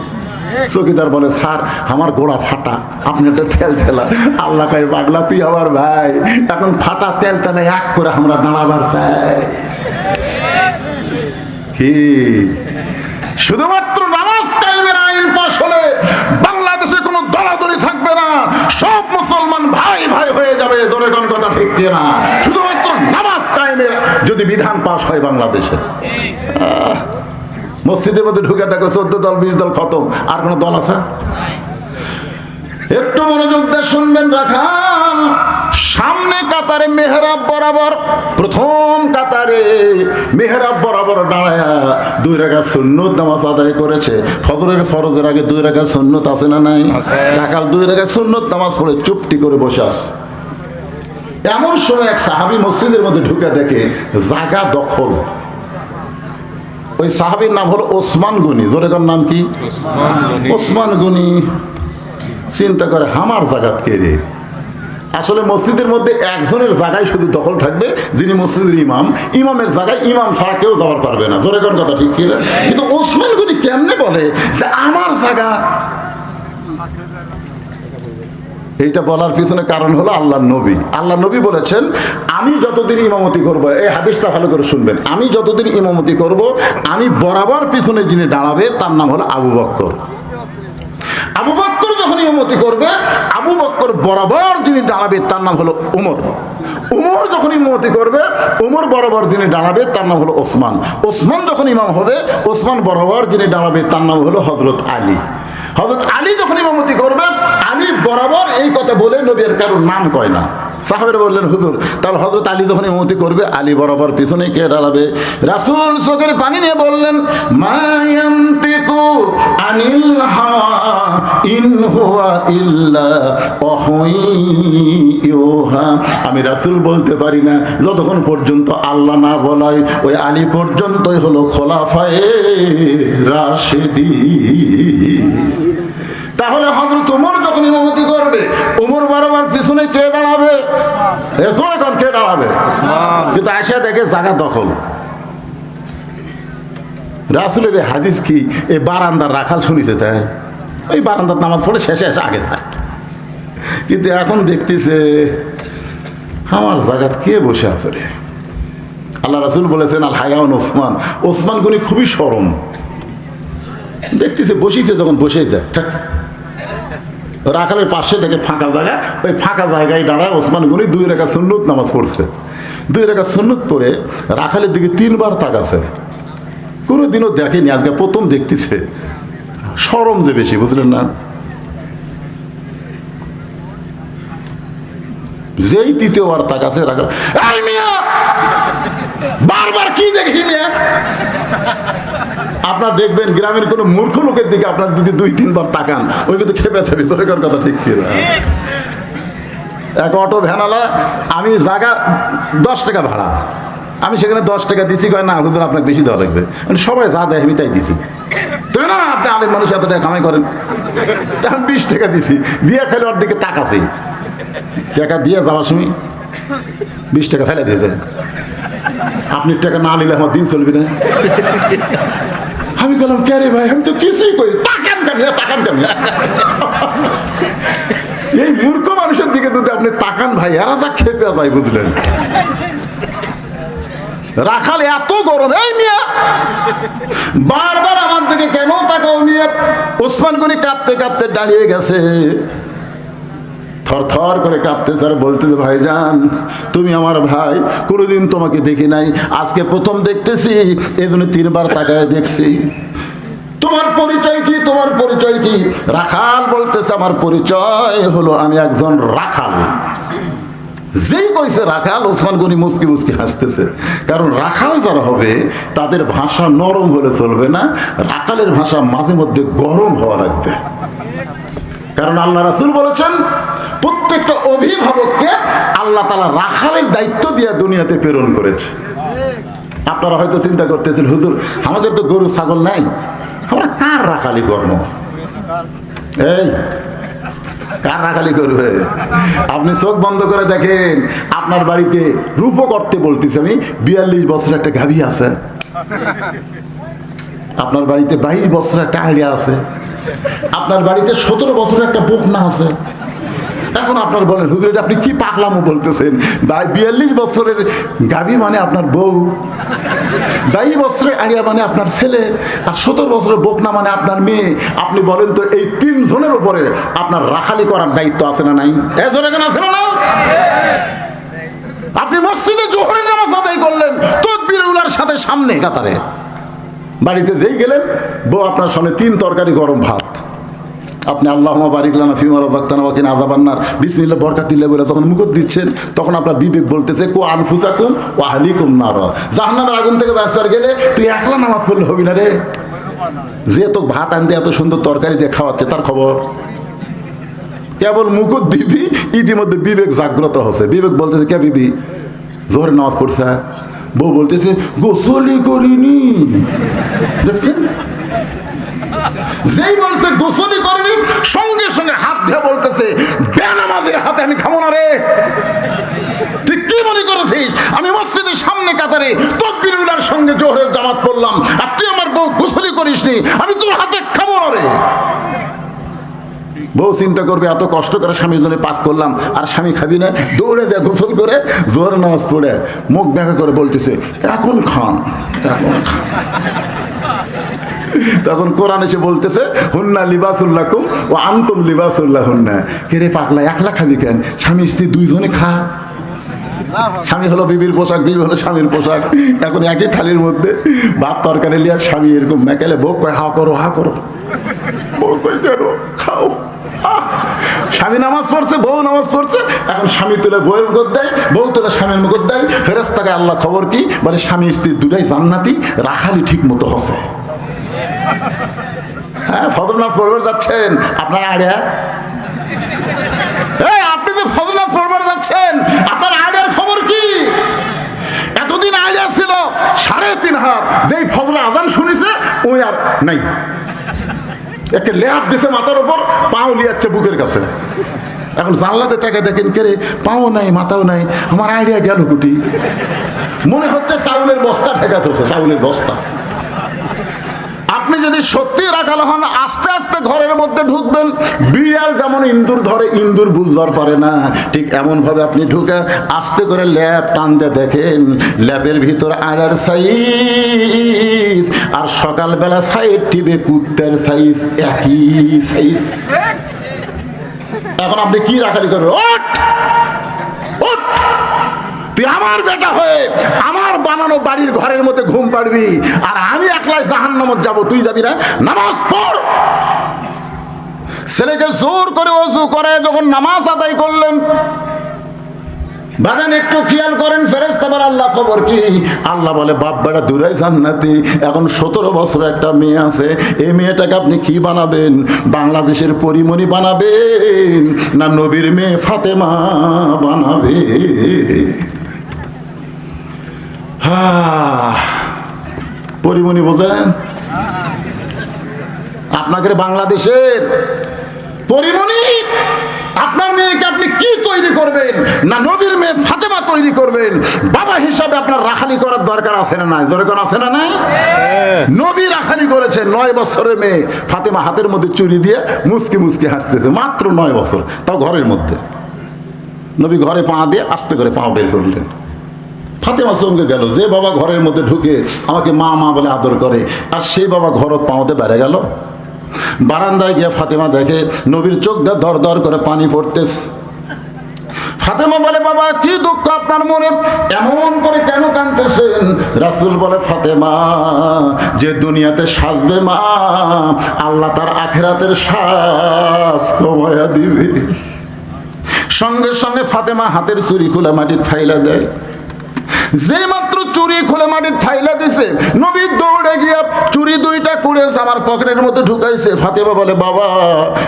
চৌকিদার বলে, স্যার আমার গোড়া ফাটা, আপনি একটা তেল তেলা। আল্লাহ কয়, পাগলা তুই আমার ভাই, এখন ফাটা তেল তেলা এক করে আমরা দাঁড়াবার চাই। কি শুধুমাত্র নামাজ কায়েমের আইন পাশ হলে বাংলাদেশে কোনো দলাদলি থাকবে না, সব মুসলমান ভাই ভাই হয়ে যাবে। জোরে কোন কথা ঠিক না? শুধুমাত্র নামাজ কায়েমের যদি বিধান পাশ হয় বাংলাদেশে। মসজিদের মধ্যে ঢুকে দেখো 14 দল 20 দল খতম, আর কোন দল আছে? একটু মনোযোগ দিয়ে শুনবেন। রাখাল সামনে কাতারে মেহরাব বরাবর, প্রথম কাতারে মেহরাব বরাবর দাঁড়ায়া 2 রাকাত সুন্নত নামাজ আদায় করেছে। ফজরের ফরজের আগে 2 রাকাত সুন্নত আছে না নাই? রাখাল 2 রাকাত সুন্নত নামাজ পড়ে চুপটি করে বসে আছে। এমন সময় এক সাহাবী মসজিদের মধ্যে ঢুকে দেখে জায়গা দখল। ওই সাহাবীর নাম হলো ওসমান গনি। জোরে কোন নাম কি? ওসমান গনি। চিন্তা করে, আমার জায়গাত কে রে? আসলে মসজিদের মধ্যে একজনের জায়গায় শুধু দখল থাকবে, যিনি মসজিদের ইমাম। ইমামের জায়গায় ইমাম ছাড়া কেউ যাওয়ার পারবে না। জোরে কোন কথা ঠিক কি না? কিন্তু ওসমান গনি কেমনে বলে যে আমার জায়গা? এইটা বলার পিছনে কারণ হলো আল্লাহর নবী। আল্লাহর নবী বলেছেন, আমি যতদিন ইমামতি করব, এই হাদিসটা ভালো করে শুনবেন, আমি যতদিন ইমামতি করব, আমি বরাবর পিছনে যিনি দাঁড়াবে তার নাম হলো আবু বকর। আবু বকর যখন ইমামতি করবে, আবু বকর বরাবর যিনি দাঁড়াবে তার নাম হলো উমর। উমর যখন ইমামতি করবে, উমর বরাবর যিনি দাঁড়াবে তার নাম হলো ওসমান। ওসমান যখন ইমাম হবে, ওসমান বরাবর যিনি দাঁড়াবে তার নাম হলো হযরত আলী। হযরত আলী যখন ইমামতি করবে, আলী বরাবর, এই কথা বলে নবীর কারোর নাম কয় না। সাহাবেরা বললেন, হুজুর তাহলে হযরত আলী যখন ইমামতি করবে, আলী বরাবর পিছনে কে দাঁড়াবে? রাসূল চোখের পানি নিয়ে বললেন, মা ইয়ানতিকু আনিল হাওয়া ইন হুয়া ইল্লা ওয়াহয়ুহা। আমি রাসূল বলতে পারি না যতক্ষণ পর্যন্ত আল্লাহ না বলায়। ওই আলী পর্যন্তই হলো খোলাফায়ে রাশিদিন। তাহলে হযরত ওমর যখন ইমামতি করবে, ওমর বরাবর পিছনে কে দাঁড়াবে? এখন কে দাঁড়াবে? কিন্তু আয়সা দেখে জায়গা দখল। রাসূলের হাদিস কি এই বারান্দার রাখাল শুনিছে? তাই ওই বারান্দার নামাজ পড়ে শেষে এসে আগে যায়। কিন্তু এখন দেখতেছে আমার জায়গাত কে বসে আছে রে? আল্লাহ রাসূল বলেছেন আল হায়াউন ওসমান, ওসমান গনি খুবই শরম। দেখতেছে বসিছে, যখন বসে যায় ঠিক রাখালের পাশে থেকে ফাঁকা জায়গা, ওই ফাঁকা জায়গায় দাঁড়ায় ওসমান গনি 2 রাকাত সুন্নত নামাজ পড়ছে। 2 রাকাত সুন্নত পড়ে রাখালের দিকে 3 বার তাকাছে। কোনোদিনও দেখেনি, আজকে প্রথম দেখতেছে। শরম যে বেশি, বুঝলেন না? যেই 3য় তাকাছে রাখাল, এই মিয়া বারবার কি দেখি মিয়া? আপনার দেখবেন গ্রামের কোনো মূর্খ লোকের দিকে আপনার যদি 2-3 বার তাকান, ওই কিন্তু খেপে যাবে। তোর কথা ঠিক কি না? এক অটো ভ্যানালা, আমি জায়গা 10 টাকা ভাড়া, আমি সেখানে 10 টাকা দিছি। কয় না হুজুর আপনাকে বেশি দেওয়া লাগবে। মানে সবাই যা দেয় আমি তাই দিছি। তো না আপনি আলেম মানুষ এত টাকা কামাই করেন, তখন 20 টাকা দিছি। দিয়ে খেলে ওর দিকে তাকাছি, টাকা দিয়ে যাওয়ার সময় 20 টাকা ফেলে দিয়েছে। আপনি টাকা না নিলে আমার দিন চলবে না। আমি বললাম কে রে ভাই, আমি তো কিছুই করি, টাকান কামিয়া টাকান কামিয়া। এই মূর্খ মানুষের দিকে যদি আপনি তাকান ভাই, এরা যা খেপে যায়, বুঝলেন? রাখাল এত গরম, এই মিয়া বারবার আমার দিকে কেন তাকাও মিয়া? ওসমান গনি কাঁপতে কাঁপতে দাঁড়িয়ে গেছে, থর থর করে কাঁপতেছে আর বলতেছে ভাইজান তুমি আমার ভাই, কোনোদিন তোমাকে দেখি নাই, আজকে প্রথম দেখতেছি, এই জন্য 3 বার তাকায় দেখছি। তোমার পরিচয় কি? তোমার পরিচয় কি? রাখাল বলতেছে আমার পরিচয় হলো আমি একজন রাখাল। যেই কইছে রাখাল, ওসমান গনি মুসকি মুসকি হাসতেছে। কারণ রাখাল যারা হবে তাদের ভাষা নরম হলে চলবে না, রাখালের ভাষা মাঝে মধ্যে গরম হওয়া লাগবে। কারণ আল্লাহ রাসূল বলেছেন প্রত্যেকটা অভিভাবককে আল্লাহ তাআলা রাখালের দায়িত্ব দিয়ে দুনিয়াতে প্রেরণ করেছে। আপনারা হয়তো চিন্তা করতেছেন হুজুর আমাদের তো গরু ছাগল নাই, আমরা কার রাখালি কর্ম? এই কার রাখালি করবে? আপনি চোখ বন্ধ করে দেখেন, আপনার বাড়িতে রূপ করতে বলতেছি আমি, 42 বছরের একটা গাভী আছে, আপনার বাড়িতে 22 বছরের একটা আইডিয়া আছে, আপনার বাড়িতে 17 বছরের একটা বকনা আছে। এখন আপনার বলেন হুজুর এটা আপনি কি পাগলামো বলতেছেন? 42 বছরের গাভী মানে আপনার বউ, 22 বছরের আইডিয়া মানে আপনার ছেলে, আর 17 বছরের বকনা মানে আপনার মেয়ে। আপনি বলেন তো এই 3 জনের উপরে আপনার রাখালি করার দায়িত্ব আছে না নাই? এজনে আছে না? আপনি মসজিদে জোহরের নামাজ আদায় করলেন তাকবীরুল্লাহর সাথে সামনে কাতারে, বাড়িতে যেই গেলেন বউ আপনার সামনে 3 তরকারি গরম ভাত, আপনি আল্লাহুম্মা বারিক লানা ফিমা রাযাকতানা ওয়া কিনা আযাবান্নার বিসমিল্লাহ বরকাতিল্লাহ বলে তখন মুখত দিচ্ছেন, তখন আপনার বিবেক বলতেছে কু আনফুসাকুম ওয়া আহলিকুম নার, জাহান্নামের আগুন থেকে বাঁচার গেলে তুই একলা নামাজ পড়লে হবি না রে। যে তো ভাত আনতে এত সুন্দর তরকারি দিয়ে খাওয়াচ্ছে তার খবর? কেবল মুখত দিবি, ইতিমধ্যে বিবেক জাগ্রত হচ্ছে। বিবেক বলতেছে কে বিবি জোহরের নামাজ পড়ছে? বউ বলতেছে গোসলই করিনি। দেখছেন, যেই বলছে গোসলই করিনি সঙ্গে সঙ্গে হাত দিয়ে বলতেছে বেনামাজের হাতে আমি খাবো না রে। তুই কি মনে করেছিস আমি মসজিদের সামনে কাতারে তাকবীরুল্লাহর সঙ্গে জোহরের জামাত পড়লাম, আর তুই আমার বউ গোসলই করিসনি, আমি তোর হাতে খাবো না রে? বউ চিন্তা করবে এত কষ্ট করে স্বামীর জন্য পাক করলাম, আর স্বামী খাবি না? দৌড়ে যায় গোসল করে জোহরের নামাজ পড়ে মুখ ব্যাখ্যা করে বলতেছে এখন খান, এখন খান। তখন কোরআন এসে বলতেছে হুন্না লিবাসুল্লাকুম ওয়া আনতুম লিবাসুল্লাহুন্না। কে রে পাগলা, একলা খাবি কেন? স্বামী স্ত্রী 2 জনে খা। স্বামী হলো বিবির পোশাক, বিবি হলো স্বামীর পোশাক। এখন একই থালির মধ্যে ভাত তরকারি লিয়ার স্বামী এরকম মেকালে, বউ কয় হা করো হা করো, বউ কয় কেন খাও। স্বামী নামাজ পড়ছে, বউ নামাজ পড়ছে, এখন স্বামী তুলে বউয়ের মুখত দেয়, বউ তুলে স্বামীর মুখত দেয়। ফেরেশতাকে আল্লাহ খবর কি বলে? স্বামী স্ত্রী দুটাই জান্নাতি, রাখালি ঠিক মতো হচ্ছে। হ্যাঁ, ফজর নামাজ পড়বার যাচ্ছেন আপনার আড়িয়া, আপনি যে ফজর নামাজ পড়বার যাচ্ছেন আপনার আড়িয়ার খবর কি? এতদিন আড়িয়া ছিল 3.5 হাত, যেই ফজর আজান শুনেছে ওই আর নাই, একে লেহাত দিছে মাথার উপর, পাও লিয়াচ্ছে বুকের কাছে। এখন জানলাতে তাকে দেখেন কে রে, পাও নাই মাথাও নাই, আমার আইডিয়া গেল কুটি। মনে হচ্ছে চাউলের বস্তা ঠেকাতে হচ্ছে, চাউলের বস্তা। আপনি যদি সত্যি রাখাল হন, আস্তে আস্তে ঘরের মধ্যে ঢুকবেন। বিড়াল যেমন ইন্দুর ধরে, ইন্দুর বুঝবার পারে না, ঠিক এমন ভাবে আপনি ঢুকে আস্তে করে ল্যাপ টানতে দেখেন, ল্যাপের ভিতর আয়নার সাইজ আর সকালবেলা সাইড টিপে কুত্তার সাইজ একই সাইজ। এখন আপনি কি রাখালি করবেন? ওঠ ওঠ, তুই আমার বেটা হয়ে আমার বানানো বাড়ির ঘরের মধ্যে ঘুম পাড়বি, আর আমি একলাই জাহান্নামত যাব, তুই যাবি না? নামাজ পড়। ছেলেকে জোর করে ওযু করে যখন নামাজ আদায় করলেন, বাগান একটু খেয়াল করেন, ফেরেশতা বলে আল্লাহ খবর কি? আল্লাহ বলে বাপ বেটা দূরে জান্নাতি। এখন 17 বছর একটা মেয়ে আছে, এই মেয়েটাকে আপনি কি বানাবেন? বাংলাদেশের পরিমণি বানাবেন না নবীর মেয়ে ফাতেমা বানাবে? পরিমণি বোঝেন? আপনাকে বাংলাদেশের পরিমণি, আপনার মেয়েকে আপনি কি তৈরি করবেন? না নবীর মেয়ে ফাতেমা তৈরি করবেন? বাবা হিসাবে আপনার রাখালি করার দরকার আছে না নাই? জোরে কোন আছে না নাই? নবী রাখালি করেছেন। 9 বছরের মেয়ে ফাতেমা হাতের মধ্যে চুরি দিয়ে মুসকি মুসকি হাঁটতেছে, মাত্র 9 বছর, তাও ঘরের মধ্যে। নবী ঘরে পা দিয়ে আস্তে করে পা বের করলেন। ফাতেমা চমকে গেল, যে বাবা ঘরের মধ্যে ঢুকে আমাকে মা মা বলে আদর করে, আর সেই বাবা ঘরত পাওতে বেড়ে গেল। বারান্দায় গিয়ে ফাতেমা দেখে নবীর চোখ দিয়ে দর দর করে পানি পড়তেছে। ফাতেমা বলে বাবা কি দুঃখ আপনার মনে, এমন করে কেন কাঁদতেছেন? রাসূল বলে ফাতেমা, যে দুনিয়াতে সাজবে মা, আল্লাহ তার আখিরাতের সাজ কমায়া দিবে। সঙ্গে সঙ্গে ফাতেমা হাতের চুড়ি খুলে মাটির ফাইলা দেয়। যে মাত্র চুরি খুলে মাটির থাইলা দিছে, নবী দৌড়ে গিয়া চুরি 2টা কুড়ে আমার পকেটের মধ্যে ঢুকাইছে। ফাতেমা বলে বাবা,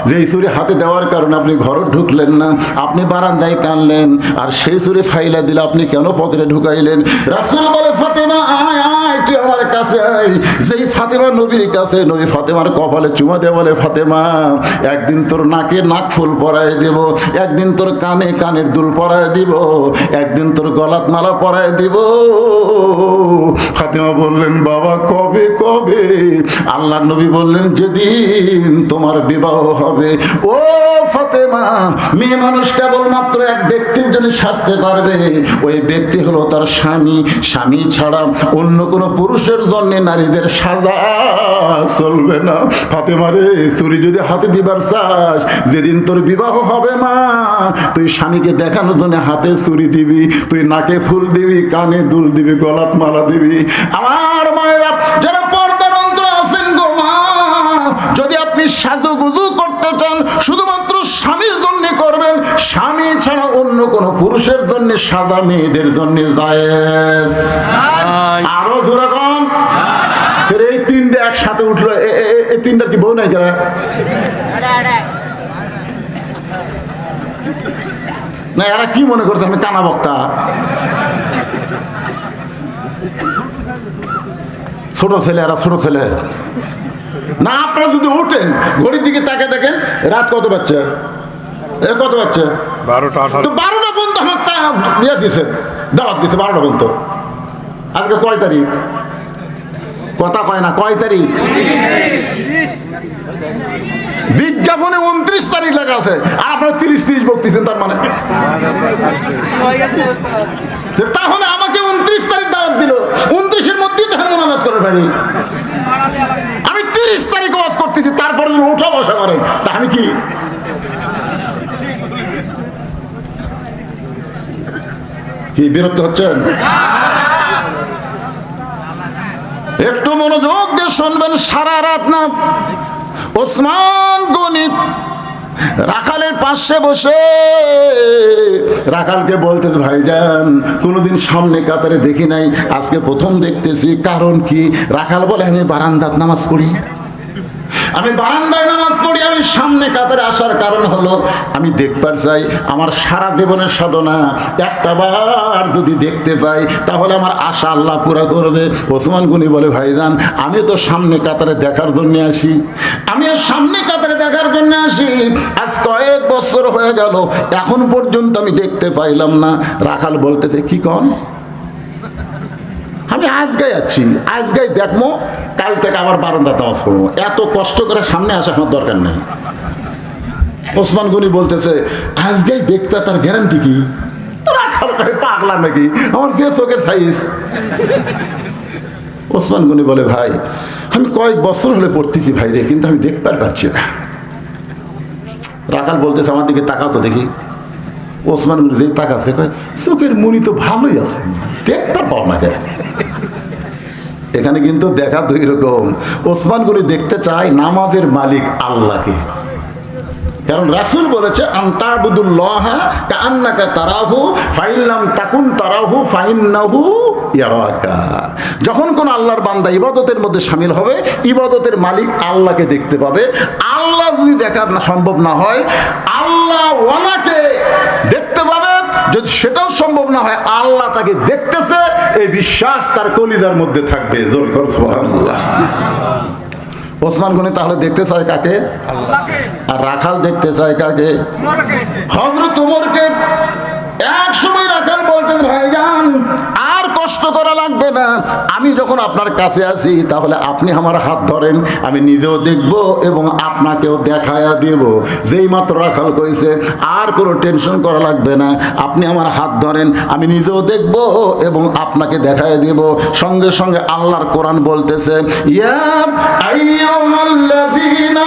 যেই চুরি হাতে দেওয়ার কারণে আপনি ঘরে ঢুকলেন না, আপনি বারান্দায় কানলেন, আর সেই চুরি ফাইলা দিলে আপনি কেন পকেটে ঢুকাইলেন? রাসূল বলে ফাতেমা আয় আয়, তুই আমার কাছে আয়। যেই ফাতেমা নবীর কাছে, নবী ফাতেমার কপালে চুমা দিয়ে বলে ফাতেমা, একদিন তোর নাকে নাক ফুল পরায় দেব, একদিন তোর কানে কানের দুল পরায় দিব, একদিন তোর গলাত মালা পরায় দিব। ফাতেমা বললেন বাবা কবে কবে? আল্লাহর নবী বললেন যেদিন তোমার বিবাহ হবে। ও ফাতেমা, মেয়ে মানুষ কেবলমাত্র এক ব্যক্তির জন্য সাজতে পারবে, ওই ব্যক্তি হলো তার স্বামী। স্বামী ছাড়া অন্য কোনো পুরুষের জন্য নারীদের সাজা চলবে না। ফাতেমা রে, চুরি যদি হাতে দিবার চাস, যেদিন তোর বিবাহ হবে মা, তুই স্বামীকে দেখানোর জন্য হাতে চুরি দিবি, তুই নাকে ফুল দিবি, কানে দুল দিবি, গলাত মালা দিবি। আমার মায়েরা যারা পর্দার অন্তরে আছেন গো মা, যদি আপনি সাজুগুজু করতে চান, শুধুমাত্র স্বামীর জন্য করবেন, স্বামী ছাড়া অন্য কোন পুরুষের জন্য সাজা মেয়েদের জন্য জায়েজ। আরো ধরে কম, এই 3টে একসাথে উঠলো, এই 3টার কি বউ নাই? যারা না, এরা কি মনে করছে আমি কানা বক্তা? ছোট ছেলে, এরা ছোট ছেলে না। আপনারা যদি উঠেন, ঘড়ির দিকে তাকে দেখেন, রাত কত বাচ্চা? কত বাচ্চা? 12টা। তো 12টা পর্যন্ত আমার ইয়ে দিছে, দাওয়াত দিছে 12টা পর্যন্ত। আজকে কয় তারিখ? কথা কয় না, কয় তারিখ? বিজ্ঞাপনে 29 তারিখ লেখা আছে, আর আপনারা 30 বকতেছেন। তার মানে তাহলে আমাকে 29 তারিখ দাওয়াত দিল, 29-এর মধ্যেই তো মোনাজাত করে পারি। আমি 30 তারিখ ওয়াজ করতেছি, তারপরে উঠা বসা করেন, তা আমি কি বিরক্ত হচ্ছেন? একটু মনোযোগ দিয়ে শুনবেন। সারা রাত না ওসমান গনি রাখালের পাশে বসে রাখালকে বলতে, ভাইজান কোনোদিন সামনে কাতারে দেখি নাই, আজকে প্রথম দেখতেছি, কারণ কি? রাখাল বলে আমি বারান্দাত নামাজ পড়ি, আমি বারান্দায় নামাজ পড়ি, আমি সামনে কাতারে আসার কারণ হলো আমি দেখবার চাই আমার সারা জীবনের সাধনা একটা বার যদি দেখতে পাই, তাহলে আমার আশা আল্লাহ পুরা করবে। ওসমান গনি বলে ভাইজান আমি তো সামনে কাতারে দেখার জন্য আসি, আমি সামনে কাতারে দেখার জন্য আসি, আজ কয়েক বছর হয়ে গেল, এখন পর্যন্ত আমি দেখতে পাইলাম না। রাখাল বলতেছে কি কন? আমি আজগাই আছি, আজগাই দেখবো, কাল থেকে আবার বারান্দাতে নামাজ পড়বো, এত কষ্ট করে সামনে আসা আমার দরকার নেই। ওসমান গনি বলতেছে আজকেই দেখবে, তার গ্যারান্টি কি? রাখাল করে পাগলা নাকি, আমার যে চোখের সাইজ। ওসমান গনি বলে ভাই আমি কয়েক বছর হলে পড়তেছি ভাই রে, কিন্তু আমি দেখতে পাচ্ছি না। রাখাল বলতেছে আমার দিকে তাকাও তো দেখি। ওসমান গনি দেখে তাকাচ্ছে, কয় চোখের মনি তো ভালোই আছে, দেখতে পাও না কেন? এখানে কিন্তু দেখা দুই রকম। ওসমান গনি দেখতে চায় নামাজের মালিক আল্লাহকে, কারণ রাসূল বলেছে আনতাবুদুল্লাহ কাআন্নাকা তারাহু ফাইল্লাম তাকুন তারাহু ফাইন্নাহু ইয়ারাকা। যখন কোন আল্লাহর বান্দা ইবাদতের মধ্যে শামিল হবে, ইবাদতের মালিক আল্লাহকে দেখতে পাবে। আল্লাহ যদি দেখার না সম্ভব না হয়, আল্লাহ ওয়ালাকে দেখতে পাবে। যদি সেটাও সম্ভব না হয়, আল্লাহ তাকে দেখতেছে, এই বিশ্বাস তার কলিজার মধ্যে থাকবে। জোর করে সুবহানাল্লাহ। ওসমান গনি তাহলে দেখতে চায় কাকে? আর রাখাল দেখতে চায় কাকে? হযরত ওমরকে। এক সময় রাখাল বলতে ভাইজান আর কষ্ট করা লাগবে না, আমি যখন আপনার কাছে আছি তাহলে আপনি আমার হাত ধরেন, আমি নিজেও দেখব এবং আপনাকেও দেখায়া দেব। যেই মাত্র রাখাল কইছে আর কোনো টেনশন করা লাগবে না, আপনি আমার হাত ধরেন, আমি নিজেও দেখব এবং আপনাকে দেখায়া দেব। সঙ্গে সঙ্গে আল্লাহর কোরআন বলতেছে ইয়া আইয়ুহাল্লাযীনা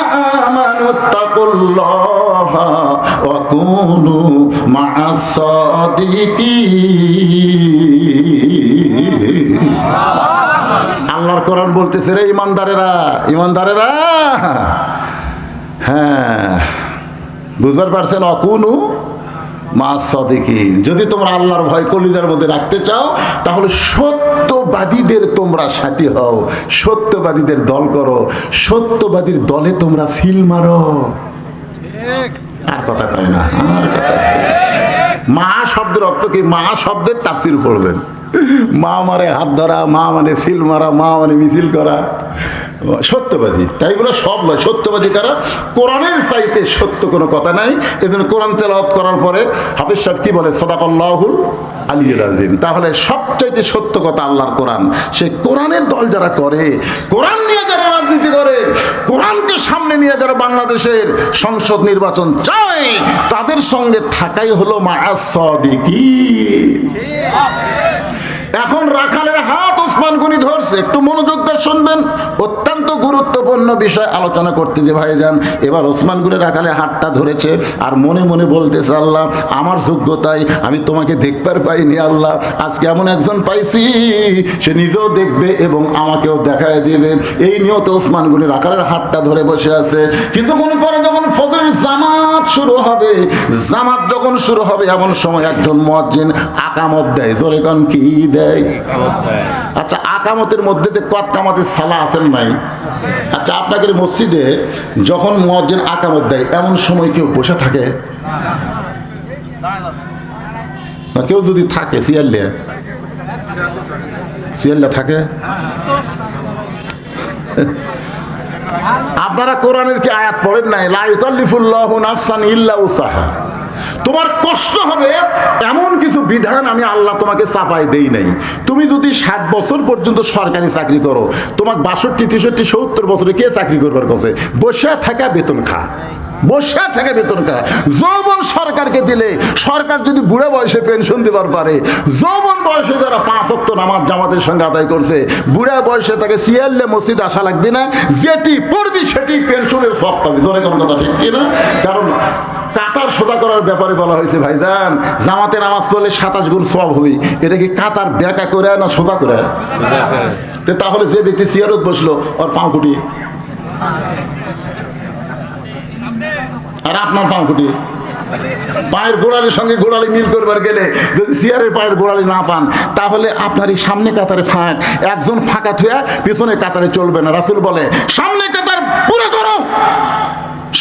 আমানুত্তাকুল্লাহা ওয়া কুনু মা'আস সাদিকিন। আল্লাহর কোরআন বলতেছে রে ইমানদারেরা, ইমানদারেরা, হ্যাঁ বুঝতে পারছেন? অকুনু মা'আস সাদিকিন। যদি তোমরা আল্লাহর ভয় কলিজার মধ্যে রাখতে চাও, তাহলে সত্যবাদীদের তোমরা সাথী হও, সত্যবাদীদের দল করো, সত্যবাদীর দলে তোমরা সিল মারো। আর কথা কয় না, আর কথা। মা শব্দের অর্থ কি? মা শব্দের তাফসীর পড়বেন। মা মানে হাত ধরা, মা মানে সিল মারা, মা মানে মিছিল করা। সত্যবাদী তাই বলে সব নয়। সত্যবাদী কারা? কোরআনের চাইতে সত্য কোনো কথা নাই। এজন্য কোরআন তেলাওয়াত করার পরে হাফেজ সাহেব কি বলে? সাদাকাল্লাহুল আলিয়্যুল আযীম। তাহলে সবচাইতে সত্য কথা আল্লাহর কোরআন। সেই কোরআনের দল যারা করে, কোরআন নিয়ে যারা রাজনীতি করে, কোরআনকে সামনে নিয়ে যারা বাংলাদেশের সংসদ নির্বাচন চায়, তাদের সঙ্গে থাকাই হলো মা'আস সাদিকিন। এখন রাখালের হাত ওসমান গনি ধরছে, একটু মনোযোগ দিয়ে শুনবেন, অত্যন্ত গুরুত্বপূর্ণ বিষয় আলোচনা করতে যে ভাইজান। এবার ওসমান গনি রাখালের হাতটা ধরেছে আর মনে মনে বলতেছে আল্লাহ আমার যোগ্যতায় আমি তোমাকে দেখবার পাইনি, আল্লাহ আজকে এমন একজন পাইছি সে নিজেও দেখবে এবং আমাকেও দেখায় দেবে। এই নিয়ত ওসমান গনি রাখালের হাতটা ধরে বসে আছে। কিছুক্ষণ পরে যখন ফজরের জামাত শুরু হবে, জামাত যখন শুরু হবে এমন সময় একজন মুয়াজ্জিন আকামত দেয়। জোরে কোন কি দেয়? আচ্ছা আকামতের মধ্যে যে কত কামাতের সালা আছেন নাই? আচ্ছা আপনাদের মসজিদে যখন মুয়াজ্জিন আকামত দেয় এমন সময় কেউ বসে থাকে না? কেউ যদি থাকে সিয়াল্লা থাকে। আপনারা কোরআনের কি আয়াত পড়েন নাই? লা ইউকাল্লিফুল্লাহু নাফসান ইল্লা উসাহা। তোমার কষ্ট হবে এমন কিছু বিধান আমি আল্লাহ তোমাকে চাপাই দেই নাই। তুমি যদি 60 বছর পর্যন্ত সরকারি চাকরি করো, তোমাকে 62, 63, 70 বছরে কে চাকরি করবার কাছে? বসে থাকা বেতন খা, বসে থেকে বেতন খা। যৌবন সরকারকে দিলে, সরকার যদি বুড়ো বয়সে পেনশন দেবার পারে, যৌবন বয়সে যারা 5 ওয়াক্ত নামাজ জামাতের সঙ্গে আদায় করছে, বুড়া বয়সে তাকে সিয়াল্লে মসজিদ আসা লাগবে না, যেটি পড়বি সেটি পেনশনের সব পাবি। ধরে কোন কথা ঠিক না? কারণ কাতার সোজা করার ব্যাপারে বলা হয়েছে ভাইজান, জামাতে নামাজ পড়লে 27 গুণ সওয়াব হবে। এটা কি কাতার ব্যাকা করে না সোজা করে? তাহলে যে ব্যক্তি সিয়ারত বসলো ওর পাও কুটি, আর আপনার পাও কুটি, পায়ের গোড়ালির সঙ্গে গোড়ালি মিল করবার গেলে যদি চেয়ারের পায়ের গোড়ালি না পান, তাহলে আপনার এই সামনে কাতারে ফাঁক, একজন ফাঁকা থুয়া পিছনে কাতারে চলবে না। রাসূল বলে সামনে কাতার পুরো করো,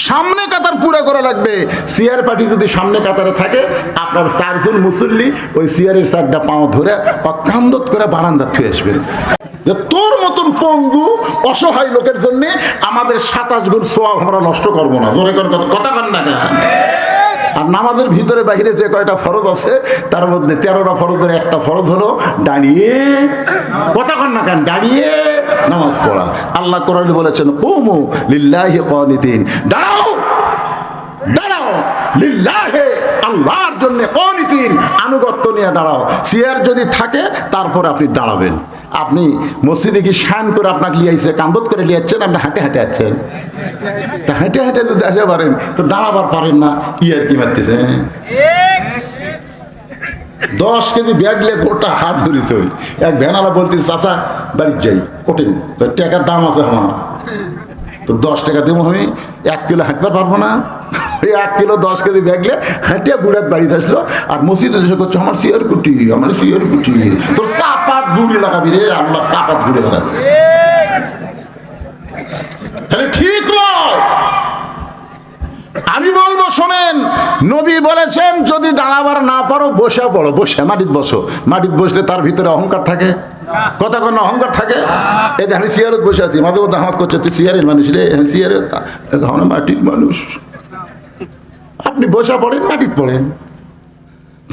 সামনে কাতার পুরো করা লাগবে। চেয়ার পার্টি যদি সামনে কাতারে থাকে, আপনার 4 জন মুসল্লি ওই চেয়ারের 4টা পাও ধরে কান্দত করে বারান্দা থুয়ে আসবেন। তোর মতন পঙ্গু অসহায় লোকের জন্য আমাদের 27 গুণ সওয়াব আমরা নষ্ট করবো না। জোরে করে কথা কন না। আর নামাজের ভিতরে বাইরে যে কয়টা ফরজ আছে তার মধ্যে 13টা ফরজের একটা ফরজ হলো দাঁড়িয়ে, কতক্ষণ না কেন দাঁড়িয়ে নামাজ পড়া। আল্লাহ কোরআনে বলেছেন কুমু লিল্লাহি কানিতিন, দাঁড়াও দাঁড়াও লিল্লাহি, আল্লাহর জন্য কানিতিন, আনুগত্য নিয়ে দাঁড়াও। চেয়ার যদি থাকে তারপর আপনি দাঁড়াবেন। আপনি মসজিদে কি শান করে আপনাকে লিয়াইছে, কান্দত করে লিয়াচ্ছেন, আপনি হাঁটে হাঁটে আছেন, তা হেঁটে হেঁটে যদি আসতে পারেন তো দাঁড়াবার পারেন না, কি আর কি মারতেছে। 10 কেজি ব্যাগ নিয়ে গোটা হাত ধরিতে হই। এক ভ্যানালা বলতে চাচা বাড়ির যাই, কঠিন টাকার দাম আছে আমার, তো 10 টাকা দেবো, আমি 1 কিলো হাঁটতে পারবো না। ওই 1 কিলো 10 কেজি ব্যাগ নিয়ে হাঁটিয়ে বুড়াত বাড়িতে আসলো, আর মসজিদে এসে করছে আমার শিয়ার কুটি, আমার শিয়ার কুটি, তোর চাপাত গুড়ি লাগাবি রে, আল্লাহ চাপাত গুড়ি লাগাবি, তাহলে ঠিক নয়। আমি বলবো শোনেন, নবী বলেছেন যদি দাঁড়াবার না পারো বসে পড়ো, বসে মাটিতে বসো। মাটিতে বসলে তার ভিতরে অহংকার থাকে, কতক্ষণ অহংকার থাকে। এই যে আমি চেয়ারত বসে আছি, মাঝে মধ্যে হাত করছে তুই চেয়ারের মানুষ রে, হ্যাঁ চেয়ারের, এখন মাটির মানুষ। আপনি বসে পড়েন, মাটিতে পড়েন।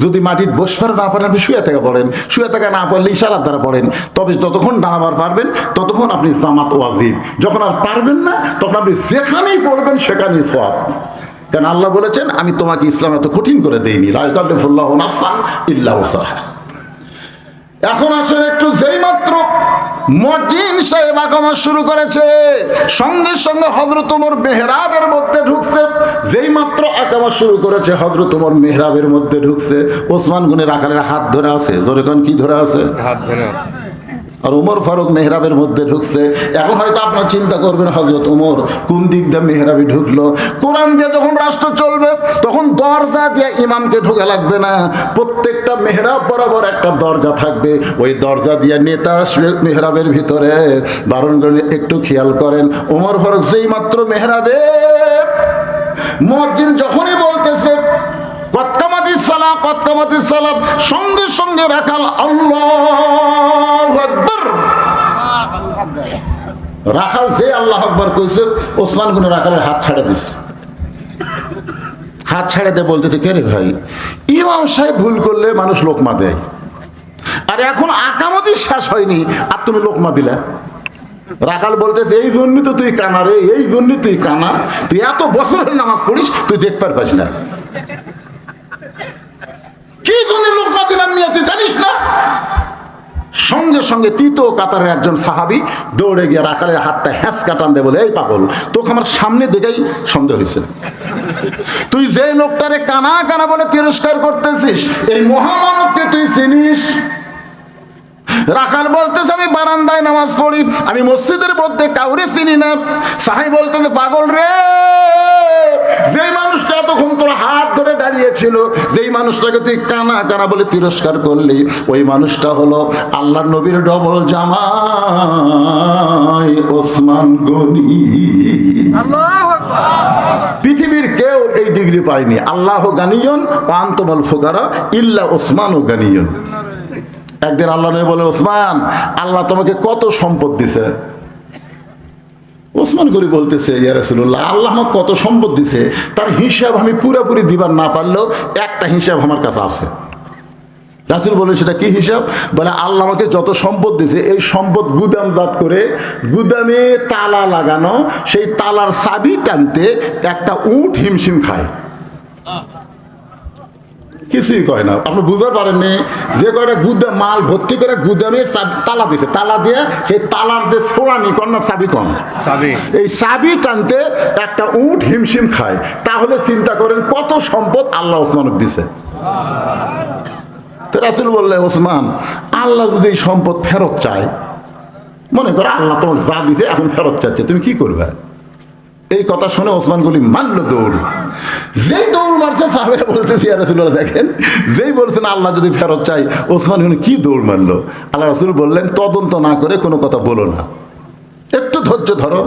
যদি মাটিতে বসবার না পারেন আপনি শুয়ে থেকে পড়েন, শুয়ে থেকে না পারলে ইশারার দ্বারা পড়েন। তবে যতক্ষণ দাঁড়াবার পারবেন ততক্ষণ আপনি জামাত ওয়াজিব, যখন আর পারবেন না তখন আপনি যেখানেই পড়বেন সেখানেই সওয়াব। কারণ আল্লাহ বলেছেন আমি তোমাকে ইসলাম এত কঠিন করে দেইনি, লা ইয়াকাল্লিফুল্লাহু নাফসান ইল্লা উসাহা। এখন আসলে একটু যেই মাত্র মুয়াজ্জিন সাহেব আকামত শুরু করেছে, সঙ্গে সঙ্গে হযরত ওমর মেহরাবের মধ্যে ঢুকছে। যেই মাত্র আকামত শুরু করেছে হযরত ওমর মেহরাবের মধ্যে ঢুকছে, ওসমান গনি রাখালের হাত ধরে আছে, জোরে কোন কি ধরে আছে? হাত ধরে আছে। আর ওমর ফারুক মেহরাবের মধ্যে ঢুকছে। এখন হয়তো আপনার চিন্তা করবেন হযরত ওমর কোন দিক দিয়ে মেহরাবে ঢুকলো। কোরআন দিয়ে যখন রাষ্ট্র চলবে তখন দরজা দিয়ে ইমামকে ঢোকা লাগবে না, প্রত্যেকটা মেহরাব বরাবর একটা দরজা থাকবে, ওই দরজা দিয়ে নেতা আসবে মেহরাবের ভিতরে। বারণ করে একটু খেয়াল করেন, ওমর ফারুক যেই মাত্র মেহরাবে মুয়াজ্জিন যখনই বলতেছে সঙ্গে সঙ্গে রাখাল আল্লাহু আকবার, রাখাল যে আল্লাহু আকবার কইছে ওসমান গনি রাখালের হাত ছাড়া দিছে। হাত ছাড়া দিয়ে বলতেছে কে রে ভাই, ইমাম সাহেব ভুল করলে মানুষ লোকমা দেয়, আর এখন আকামতই শেষ হয়নি আর তুমি লোকমা দিলা। রাখাল বলতেছে এই জন্যই তো তুই কানা রে, এই জন্যই তুই কানা, তুই এত বছর হয়ে নামাজ পড়িস তুই দেখতে পারিস না, কি জন্য লোকমা দিলাম নিয়ে তুই জানিস না। সঙ্গে সঙ্গে তৃতীয় কাতারের একজন সাহাবী দৌড়ে গিয়ে রাখালের হাতটা হ্যাঁচ কাটান দেয়, বলে এই পাগল তোকে আমার সামনে দেখেই সন্দেহ হয়েছে, তুই যে লোকটারে কানা কানা বলে তিরস্কার করতেছিস এই মহামানবকে তুই চিনিস? রাখাল বলতেছে আমি বারান্দায় নামাজ পড়ি, আমি মসজিদের মধ্যে কাউরে চিনি না। সাহাবী বলতেছে পাগল রে, যেই মানুষটা এতক্ষণ তোর হাত ধরে দাঁড়িয়েছিল, যেই মানুষটাকে তুই কানা কানা বলে তিরস্কার করলি, ওই মানুষটা হলো আল্লাহর নবীর ডবল জামাই ওসমান গনি। আল্লাহু আকবার। পৃথিবীর কেউ এই ডিগ্রি পায়নি। আল্লাহু গানিয়ুন ওয়া আনতুমুল ফুকারা ইল্লা ওসমানু গানিয়ুন। একদিন আল্লাহ নবী বলে ওসমান আল্লাহ তোমাকে কত সম্পদ দিছে। ওসমান গনি বলতেছে ইয়া রাসূলুল্লাহ আল্লাহ আমাকে কত সম্পদ দিছে তার হিসাব আমি পুরোপুরি দিবার না পারলেও একটা হিসাব আমার কাছে আছে। রাসূল বলে সেটা কি হিসাব? বলে আল্লাহ আমাকে যত সম্পদ দিছে এই সম্পদ গুদামজাত করে গুদামে তালা লাগানো, সেই তালার চাবি টানতে একটা উট হিমশিম খায়, কিছুই কয় না। আপনি বুঝতে পারেননি যে কয়টা গুদাম মাল ভর্তি করে গুদামে তালা দিছে, তালা দিয়ে সেই তালার যে ছোড়ানি কর না চাবি কম, এই চাবি টানতে একটা উট হিমশিম খায়। তাহলে চিন্তা করেন কত সম্পদ আল্লাহ ওসমানক দিছে। তো রাসূল বললে ওসমান আল্লাহ যদি এই সম্পদ ফেরত চায়, মনে করো আল্লাহ তোমাকে যা দিছে এখন ফেরত চাচ্ছে, তুমি কি করবে? এই কথা শুনে ওসমান গনি মারল দৌড়। যেই দৌড় মারছে সাহাবীরা বলতেছে ইয়া রাসূলুল্লাহ দেখেন, যেই বলছেন আল্লাহ যদি ফেরত চাই, ওসমান গনি কি দৌড় মারলো। আল্লাহ রাসূল বললেন তদন্ত না করে কোনো কথা বলো না, একটু ধৈর্য ধরো।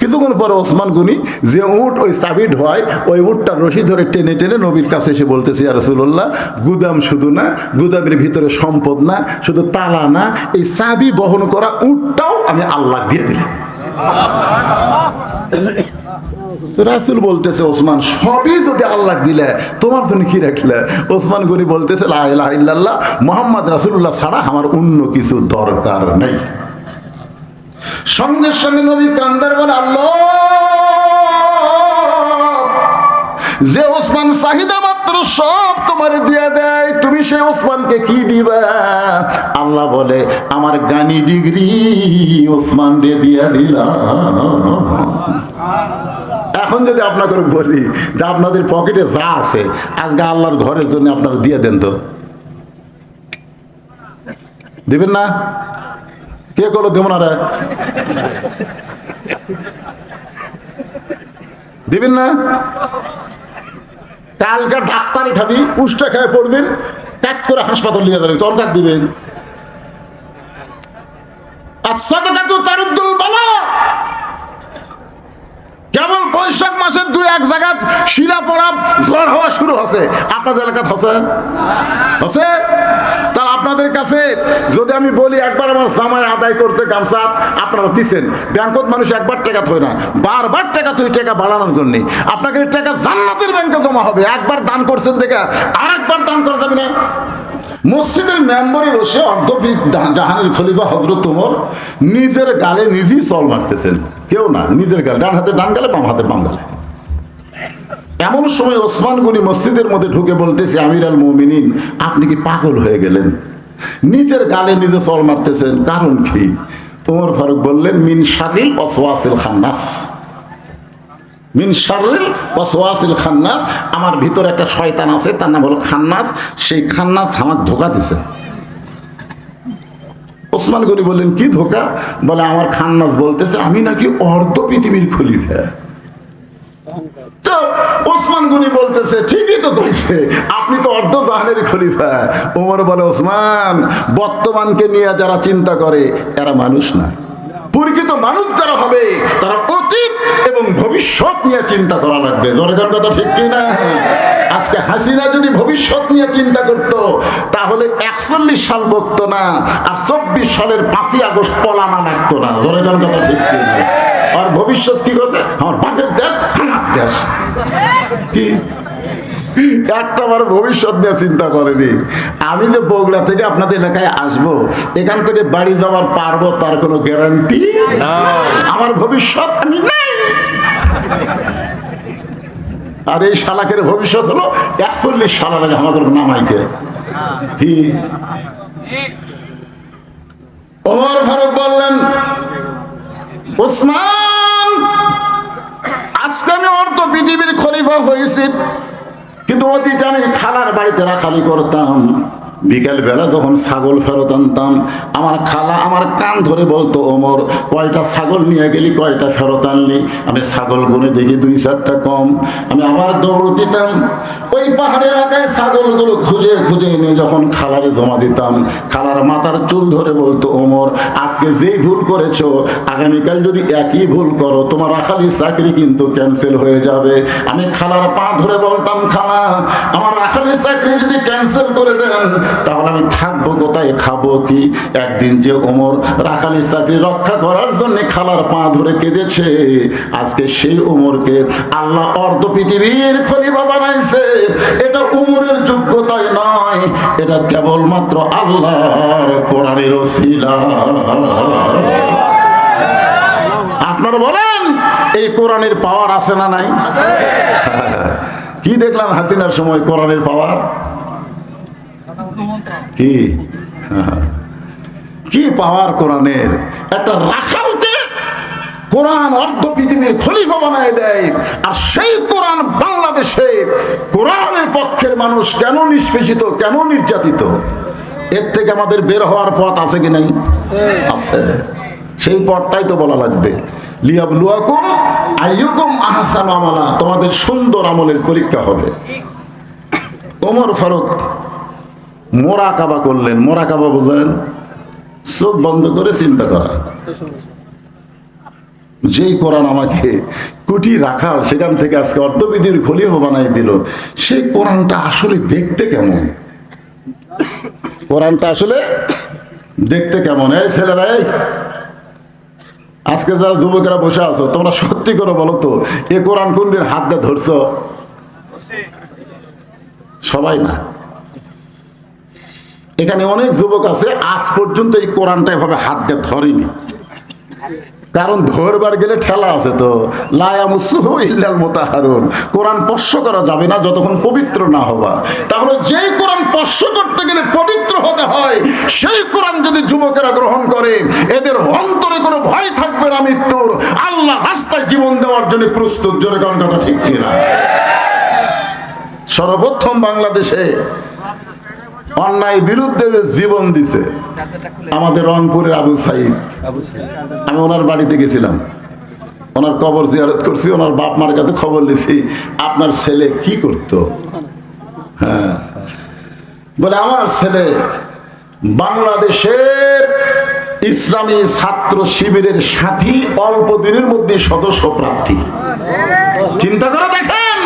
কিছুক্ষণ পরে ওসমান গনি যে উট ওই চাবি ঢোয়ায় ওই উটটা রশি ধরে টেনে টেনে নবীর কাছে এসে বলতেছে ইয়া রাসূলুল্লাহ গুদাম শুধু না, গুদামের ভিতরে সম্পদ না, শুধু তালা না, এই চাবি বহন করা উটটাও আমি আল্লাহ দিয়ে দিলাম। রাসূল বলতেছে ওসমান সবই যদি আল্লাহ দিলে তোমার জন্য কি রাখলে? ওসমান গনি বলতেছে লা ইলাহা ইল্লাল্লাহ মুহাম্মদ রাসূলুল্লাহ ছাড়া আমার অন্য কিছু দরকার নেই। সঙ্গে সঙ্গে নবী কান্দার বলে আল্লাহ, যে ওসমান চাহিদা মাত্র সব তোমারে দিয়ে দেয়, তুমি সেই ওসমানকে কি দিবা? আল্লাহ বলে আমার গানি ডিগ্রি ওসমান রে দিয়া দিলাম। এখন যদি আপনাকে বলি যে আপনাদের পকেটে যা আছে আজকে আল্লাহর ঘরের জন্য আপনারা দিয়ে দেন, তো দিবেন না? কে করলো দেব না রে? দিবেন না? কালকে ডাক্তারি খাবি, উষ্টা খেয়ে পড়বেন, প্যাক করে হাসপাতাল নিয়ে যাবেন, তখন কাক দিবেন? কেবল বৈশাখ মাসের 2-1 জায়গা শিরা পড়া ঝড় হওয়া শুরু হচ্ছে, আপনাদের এলাকায় হচ্ছে হচ্ছে? তার আপনাদের কাছে যদি আমি বলি একবার আমার জামাই আদায় করছে গামছা, আপনারা দিচ্ছেন, ব্যাংকত মানুষ একবার টাকা থই না, বারবার টাকা থই টাকা বাড়ানোর জন্য। আপনাকে টাকা জান্নাতের ব্যাংকে জমা হবে, একবার দান করছেন দেখে আরেকবার দান করা যাবে না। মসজিদের মেম্বারে বসে অর্ধপীঠ জাহানের খলিফা হযরত ওমর নিজের গালে নিজেই চল মারতেছেন, কেউ না, নিজের গালে, ডান হাতে ডান গালে, বাম হাতে বাম গালে। এমন সময় ওসমান গনি মসজিদের মধ্যে ঢুকে বলতেছে আমির আল মুমিনিন, আপনি কি পাগল হয়ে গেলেন? নিজের গালে নিজে চল মারতেছেন, কারণ কি? ওমর ফারুক বললেন মিন শাররিল ওয়াসওয়াসিল খান্নাস, মিন শাররিল ওয়াসওয়াসিল খান্নাস, আমার ভিতরে একটা শয়তান আছে, তার নাম হলো খান্নাস, সেই খান্নাস আমাকে ধোঁকা দিছে। ওসমান গনি বললেন কি ধোঁকা? বলে আমার খান্নাস বলতেছে আমি নাকি অর্ধ পৃথিবীর খলিফা। তো ওসমান গনি বলতেছে ঠিকই তো কইছে, আপনি তো অর্ধ জাহানের খলিফা। ওমর বলে ওসমান, বর্তমানকে নিয়ে যারা চিন্তা করে এরা মানুষ না, প্রকৃত মানুষ যারা হবে তারা অতীত এবং ভবিষ্যৎ নিয়ে চিন্তা করা লাগবে। দরকার কথা ঠিক কিনা? আজকে হাসিনা যদি ভবিষ্যৎ নিয়ে চিন্তা করত তাহলে 41 সাল বকতো না, আর 24 সালের 5ই আগস্ট পলানা লাগতো না। দরকার কথা ঠিক কিনা? আর ভবিষ্যৎ কি করছে? আমার বাপের দেশ, আমার দেশ, কি একটা বার ভবিষ্যৎ নিয়ে চিন্তা করেনি। আমি যে বগুড়া থেকে আপনাদের এলাকায় আসবো, এখান থেকে বাড়ি যাওয়ার পারবো তার কোনো গ্যারান্টি না। আমার ভবিষ্যৎ আমি নাই। আর এই শালাকের ভবিষ্যৎ হলো 41 সাল আগে আমাদের নামাইকে। কি ওমর ফারুক বললেন ওসমান, আজকে আমি অর্ধ পৃথিবীর খলিফা হয়েছি, কিন্তু অতীতে আমি খালার বাড়িতে রাখালি করতাম। বিকেল বেলা যখন ছাগল ফেরত আনতাম, আমার খালা আমার কান ধরে বলতো ওমর কয়টা ছাগল নিয়ে গেলি, কয়টা ফেরত আনলি? আমি ছাগল গুনে দেখি 2-4টা কম। আমি আবার দৌড় দিতাম, ওই পাহাড়ের এলাকায় ছাগলগুলো খুঁজে খুঁজে এনে যখন খালারে জমা দিতাম, খালার মাথার চুল ধরে বলতো ওমর আজকে যেই ভুল করেছো, আগামীকাল যদি একই ভুল করো তোমার রাখালির চাকরি কিন্তু ক্যান্সেল হয়ে যাবে। আমি খালার পা ধরে বলতাম খালা, আমার রাখালির চাকরি যদি ক্যান্সেল করে দেন তাহলে আমি থাকবো কোথায়, খাবো কি? একদিন যে ওমর রাখালির চাকরি রক্ষা করার জন্য খালার পা ধরে কেঁদেছে, আজকে সেই ওমরকে আল্লাহ অর্ধ পৃথিবীর খলিফা বানাইছে। এটা ওমরের যোগ্যতাই নয়, এটা কেবলমাত্র আল্লাহর কোরআনের ওসিলা। আপনারা বলেন এই কোরআনের পাওয়ার আছে না নাই? কি দেখলাম হাসিনার সময় কোরআনের পাওয়ার, কি কি পাওয়ার কোরআনের। একটা রাখালকে কোরআন অর্ধ পৃথিবীর খলিফা বানায় দেয়, আর সেই কোরআন বাংলাদেশে কোরআনের পক্ষের মানুষ কেন নিষ্পেষিত, কেন নির্যাতিত? এর থেকে আমাদের বের হওয়ার পথ আছে কি নাই? আছে। সেই পথটাই তো বলা লাগবে, লিয়াবলুয়াকুম আইয়ুকুম আহসানু আমালা, তোমাদের সুন্দর আমলের পরীক্ষা হবে। ওমর ফারুক মোরাকাবা করলেন। মোরাকাবা বোঝেন? চোখ বন্ধ করে চিন্তা করা। যেই কোরআন আমাকে কুটি রাখাল সেখান থেকে আজকে অর্ধবিধির খলিফা বানাই দিল, সেই কোরআনটা আসলে দেখতে কেমন? কোরআনটা আসলে দেখতে কেমন? এই ছেলেরা, আজকে যারা যুবকেরা বসে আছো তোমরা সত্যি করে বলো তো, এ কোরআন কোন দিন হাত দিয়ে ধরছো? সবাই না। এখানে অনেক যুবক আছে আজ পর্যন্ত এই কোরআনটা এভাবে হাত দিয়ে ধরেনি, কারণ ধরবার গেলে ঠেলা আছে তো, লা ইয়ামুসুহু ইল্লাল মুতাহহারুন। কোরআন স্পর্শ করা যাবে না যতক্ষণ পবিত্র না হবা। তাহলে যেই কোরআন স্পর্শ করতে গেলে পবিত্র হতে হয়, সেই কোরআন যদি যুবকেরা গ্রহণ করে, এদের অন্তরে কোনো ভয় থাকবে না মৃত্যুর। আল্লাহ রাস্তায় জীবন দেওয়ার জন্য প্রস্তুত। জোরে কোন কথা ঠিক কিনা? সর্বপ্রথম বাংলাদেশে অন্যায় বিরুদ্ধে যে জীবন দিছে আমাদের রংপুরের আবু সাইদ। আমি ওনার বাড়িতে গেছিলাম, ওনার কবর জিয়ারত করছি, ওনার বাপ মার কাছে খবর নিছি আপনার ছেলে কি করতো। হ্যাঁ, বলে আমার ছেলে বাংলাদেশের ইসলামী ছাত্র শিবিরের সাথী, অল্প দিনের মধ্যে সদস্য প্রার্থী। চিন্তা করে দেখেন,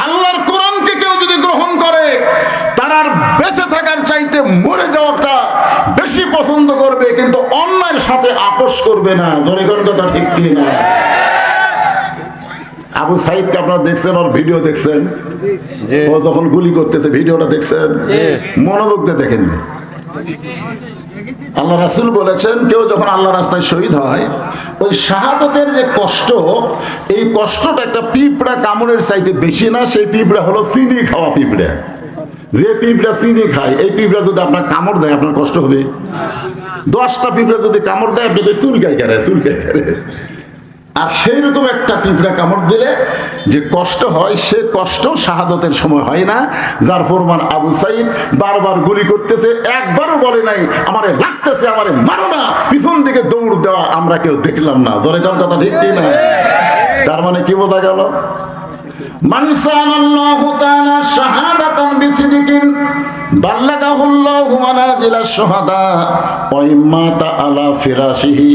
আল্লাহর কোরআনকে কেউ যদি গ্রহণ করে, তারা আর বেঁচে থাকার চাইতে মরে যাওয়াটা বেশি পছন্দ করবে, কিন্তু অন্যায়ের সাথে আপোষ করবে না। জনগণ কথা ঠিক কি না? আবু সাইদকে আপনারা দেখছেন, ওর ভিডিও দেখছেন, ও যখন গুলি করতেছে ভিডিওটা দেখছেন, মনোযোগ দিয়ে দেখেন। আল্লাহ রাসূল বলেছেন, কেউ যখন আল্লাহ রাস্তায় শহীদ হয়, ওই শাহাদতের যে কষ্ট, এই কষ্টটা একটা পিঁপড়া কামড়ের চাইতে বেশি না। সেই পিঁপড়া হলো চিনি খাওয়া পিঁপড়া। যে পিঁপড়া চিনি খায়, এই পিঁপড়া যদি আপনার কামড় দেয় আপনার কষ্ট হবে? 10টা পিঁপড়া যদি কামড় দেয় আপনি চুলকাই করে। আর সেই রকম একটা পিঁপড়া কামড় দিলে যে কষ্ট হয়, সে কষ্ট শাহাদতের সময় হয় না। যার প্রমাণ আবু সাইদ বারবার গুলি করতেছে, একবারও বলে নাই আমারে লাগতেছে, আমারে মারো না, পিছন দিকে দৌড় দেওয়া আমরা কেউ দেখলাম না। ধরে কোন কথা ঠিক কি না? তার মানে কি বোঝা গেল? মান সাআলাল্লাহু তাআলা শাহাদাতান বিসিদিকিন বাল্লাগাহুল্লাহু মানাজিলাশ শুহাদা ওয়া ইম্মাতা আলা ফিরাশিহি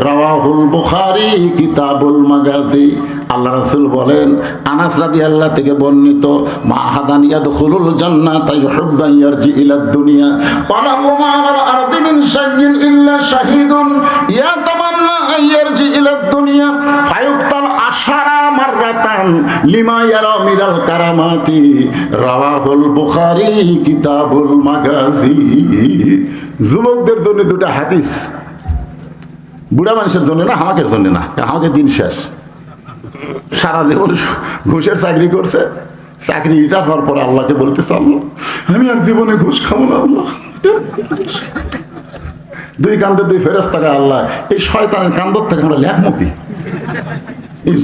রাওয়াহুল বুখারী কিতাবুল মাগাজি। আল্লাহ রাসূল বলেন, আনাস রাদিয়াল্লাহু থেকে বর্ণিত, মা আহাদান ইয়াদখুলুল জান্নাতা ইউহিব্বু আন ইয়ারজি ইলাদ দুনিয়া ওয়া লাহু মা আলাল আরদি মিন শাইইন ইল্লা শাহীদুন ইয়াতামান্না আন ইয়ারজি ইলাদ দুনিয়া ফায়ুক্তাল আশারা মাররাতান লিমা ইয়ারা মিনাল কারামাতি রাওয়াহুল বুখারী কিতাবুল মাগাজি। যুবকদের জন্য দুটো হাদিস, বুড়া মানুষের জন্য না, হামাকের জন্য না। আমাকে দিন শেষ, সারা জীবন ঘুষের চাকরি করছে, চাকরি রিটায়ার হওয়ার পরে আল্লাহকে বলতে চাল্লো, আমি আর জীবনে ঘুষ খাবো না আল্লাহ। দুই কান্দে দুই ফেরেশতা, আল্লাহ এই শয়তানের কান্দর থেকে আমরা লেখমো কি?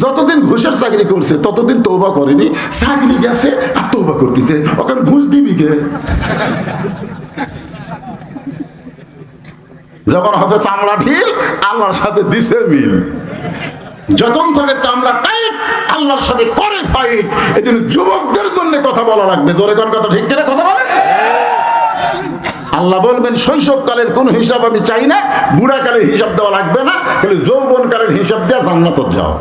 যতদিন ঘুষের চাকরি করছে ততদিন তওবা করেনি, চাকরি গেছে আর তওবা করতেছে, ওখানে ঘুষ দিবি কে? যখন হচ্ছে চামড়া ঢিল, আল্লাহর সাথে দিছে মিল। যতন ধরে চামড়া টাইট, আল্লাহর সাথে করে ফাইট। এই জন্য যুবকদের জন্য কথা বলা লাগবে। জোরে কোন কথা ঠিক করে কথা বলে। আল্লাহ বলবেন, শৈশবকালের কোন হিসাব আমি চাই না, বুড়াকালের হিসাব দেওয়া লাগবে না, খালি যৌবনকালের হিসাব দেওয়া জান্নাতে যাও।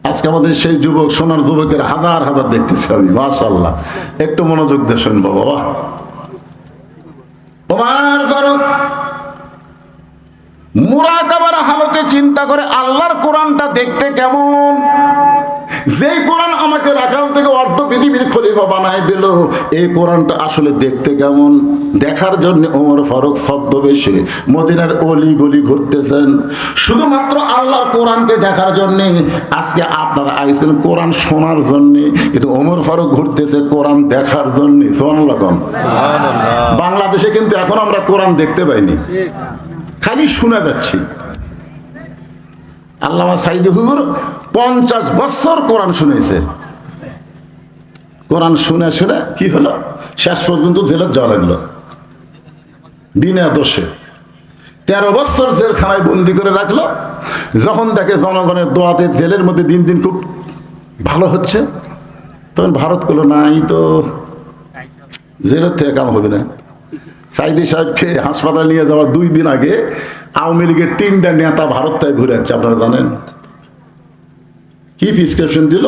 আজকে আমাদের সেই যুবক, সোনার যুবকের হাজার হাজার দেখতেছি আমি, মাশাআল্লাহ। একটু মনোযোগ দিয়ে শুনবো বাবা। ওমর ফারুক মুরাকাবার হালতে চিন্তা করে, আল্লাহর কোরআনটা দেখতে কেমন? যেই কোরআন আমাকে রাখাল থেকে অর্ধ পৃথিবীর খলিফা বানায় দিল, এই কোরআনটা আসলে দেখতে কেমন? দেখার জন্য ওমর ফারুক ছদ্মবেশে মদিনার অলি গলি ঘুরতেছেন, শুধুমাত্র আল্লাহর কোরআনকে দেখার জন্য। আজকে আপনারা আইছেন কোরআন শোনার জন্য, কিন্তু ওমর ফারুক ঘুরতেছে কোরআন দেখার জন্য। সুবহানাল্লাহ। বাংলাদেশে কিন্তু এখন আমরা কোরআন দেখতে পাইনি, খালি শোনা যাচ্ছি। আল্লামা সাইদি হুজুর 50 বছর কোরআন শুনেছে। কোরআন শুনে শুনে কি হলো, শেষ পর্যন্ত জেলে যাওয়া লাগলো বিনা দোষে। 13 বছর জেলখানায় বন্দি করে রাখলো। যখন দেখে জনগণের দোয়াতে জেলের মধ্যে দিন দিন খুব ভালো হচ্ছে, তখন ভারত করলো, নাই তো জেলের থেকে কাম হবে না। সাইদি সাহেবকে হাসপাতালে নিয়ে যাওয়ার 2 দিন আগে আওয়ামী লীগের 3টা নেতা ভারত থেকে ঘুরে যাচ্ছে। আপনারা জানেন কি প্রেসক্রিপশন দিল?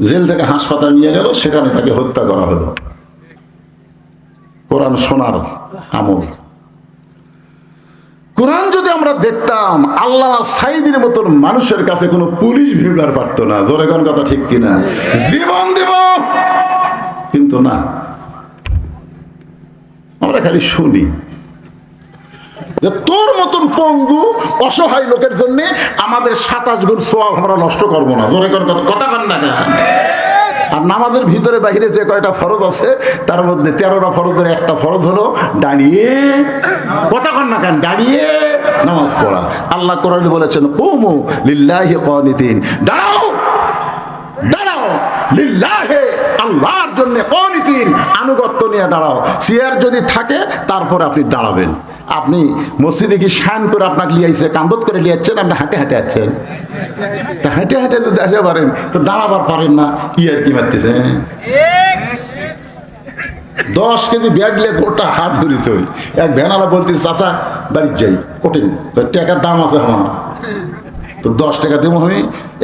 জেল থেকে হাসপাতাল নিয়ে গেল, সেখানে তাকে হত্যা করা হলো। কোরআন শোনার আমল। কোরআন যদি আমরা দেখতাম, আল্লাহ সাইদির মতন মানুষের কাছে কোনো পুলিশ ভিড়ার পারতো না। জোরে কোন কথা ঠিক কিনা? জীবন দিব, কিন্তু না, আমরা খালি শুনি যে তোর মতন পঙ্গু অসহায় লোকের জন্য আমাদের 27 গুণ সওয়াব আমরা নষ্ট করবো না। জোরে কোন কথা কন না। আর নামাজের ভিতরে বাহিরে যে কয়টা ফরজ আছে তার মধ্যে 13টা ফরজের একটা ফরজ হলো দাঁড়িয়ে, কথা কন না কেন, দাঁড়িয়ে নামাজ পড়া। আল্লাহ কোরআনে বলেছেন কুমু লিল্লাহি কানিতিন, দাঁড়াও দাঁড়াও লিল্লাহি, আল্লাহর জন্য কানিতিন, আনুগত্য নিয়ে দাঁড়াও। চেয়ার যদি থাকে তারপর আপনি দাঁড়াবেন। আপনি মসজিদে কি শান করে আপনাকে লিয়াইছে, কান্দত করে লিয়াচ্ছেন, আপনি হাঁটে হাঁটে আছেন, তা হেঁটে হেঁটে যদি আসতে পারেন তো দাঁড়াবার পারেন না, কি আর কি মারতেছে। 10 কেজি ব্যাগ নিয়ে গোটা হাত ধরিতে হই। এক ভ্যানালা বলতে চাচা বাড়ির যাই, কঠিন টাকার দাম আছে আমার, তো 10 টাকা দেবো, আমি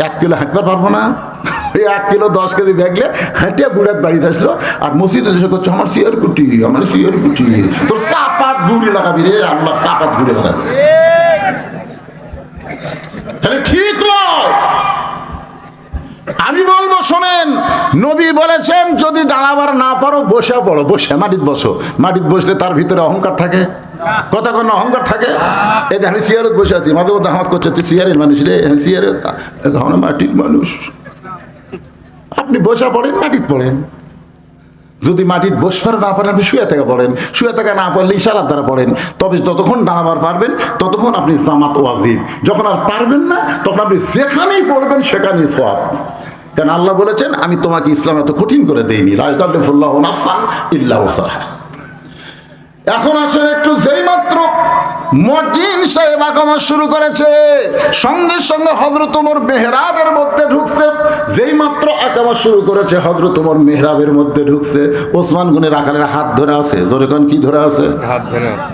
1 কিলো হাঁটবার পারবো না। ওই 1 কিলো 10 কেজি ব্যাগ নিয়ে হাঁটিয়ে বুড়াত বাড়িতে আসলো, আর মসজিদে এসে করছে আমার সিয়ার কুটি, আমার সিয়ার কুটি। তোর চাপাত বুড়ি লাগাবি রে, আল্লাহ চাপাত বুড়ি লাগাবি, তাহলে ঠিক নয়। আমি বলবো শোনেন, নবী বলেছেন যদি দাঁড়াবার না পারো বসে পড়ো, বসে মাটিতে বসো। মাটিতে বসলে তার ভিতরে অহংকার থাকে, কথা কোনো অহংকার থাকে। এই যে আমি চেয়ারে বসে আছি, মাঝে মধ্যে হাত করছে তুই চেয়ারের মানুষ রে, চেয়ারে মাটির মানুষ। আপনি বসে পড়েন, মাটিতে পড়েন। যদি মাটিতে বসবার না পারেন আপনি শুয়ে থেকে পড়েন, শুয়ে থেকে না পারলে ইশারার দ্বারা পড়েন। তবে যতক্ষণ দাঁড়াবার পারবেন ততক্ষণ আপনি জামাত ওয়াজিব, যখন আর পারবেন না তখন আপনি যেখানেই পড়বেন সেখানেই সওয়াব। কারণ আল্লাহ বলেছেন আমি তোমাকে ইসলাম এত কঠিন করে দেইনি, লা ইকাল্লিফুল্লাহু নাফসান ইল্লা উসাহা। এখন আসলে একটু যেই মাত্র মুয়াজ্জিন সাহেব আকামত শুরু করেছে, সঙ্গে সঙ্গে হযরত ওমর মেহরাবের মধ্যে ঢুকছে। যেই মাত্র আকামত শুরু করেছে হযরত ওমর মেহরাবের মধ্যে ঢুকছে। ওসমান গনি রাখালের হাত ধরে আছে, জোরে কোন কি ধরে আছে? হাত ধরে আছে।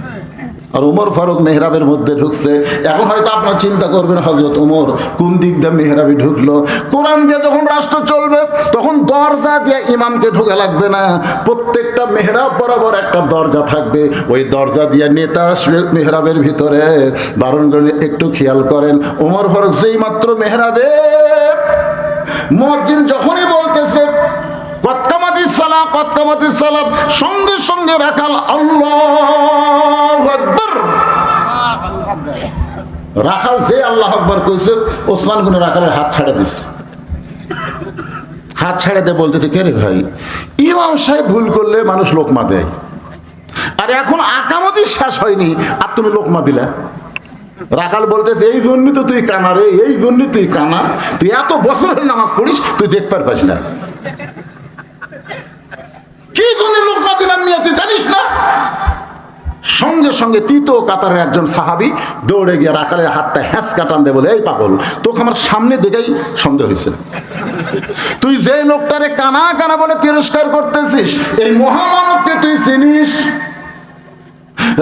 আর ওমর ফারুক মেহরাবের মধ্যে ঢুকছে। এখন হয়তো আপনার চিন্তা করবেন হযরত ওমর কোন দিক দিয়ে মেহরাবে ঢুকলো। কোরআন দিয়ে যখন রাষ্ট্র চলবে তখন দরজা দিয়ে ইমামকে ঢোকা লাগবে না, প্রত্যেকটা মেহরাব বরাবর একটা দরজা থাকবে, ওই দরজা দিয়ে নেতা আসবে মেহরাবের ভিতরে। বারণ করে একটু খেয়াল করেন, ওমর ফারুক যেই মাত্র মেহরাবে, মুয়াজ্জিন যখনই বলতেছে সঙ্গে সঙ্গে রাখাল আল্লাহু আকবার, রাখাল যে আল্লাহু আকবার কইছে ওসমান গনি রাখালের হাত ছাড়া দিছে। হাত ছাড়া দিয়ে বলতেছে কে রে ভাই, ইমাম সাহেব ভুল করলে মানুষ লোকমা দেয়, আর এখন আকামতই শেষ হয়নি আর তুমি লোকমা দিলা। রাখাল বলতেছে এই জন্যই তো তুই কানা রে, এই জন্যই তুই কানা, তুই এত বছর হয়ে নামাজ পড়িস তুই দেখতে পারিস না, কি জন্য লোকমা দিলাম নিয়ে তুই জানিস না। সঙ্গে সঙ্গে তৃতীয় কাতারের একজন সাহাবী দৌড়ে গিয়ে রাখালের হাতটা হ্যাঁচ কাটান দেয়, বলে এই পাগল তোকে আমার সামনে দেখেই সন্দেহ হয়েছে, তুই যে লোকটারে কানা কানা বলে তিরস্কার করতেছিস এই মহামানবকে তুই চিনিস?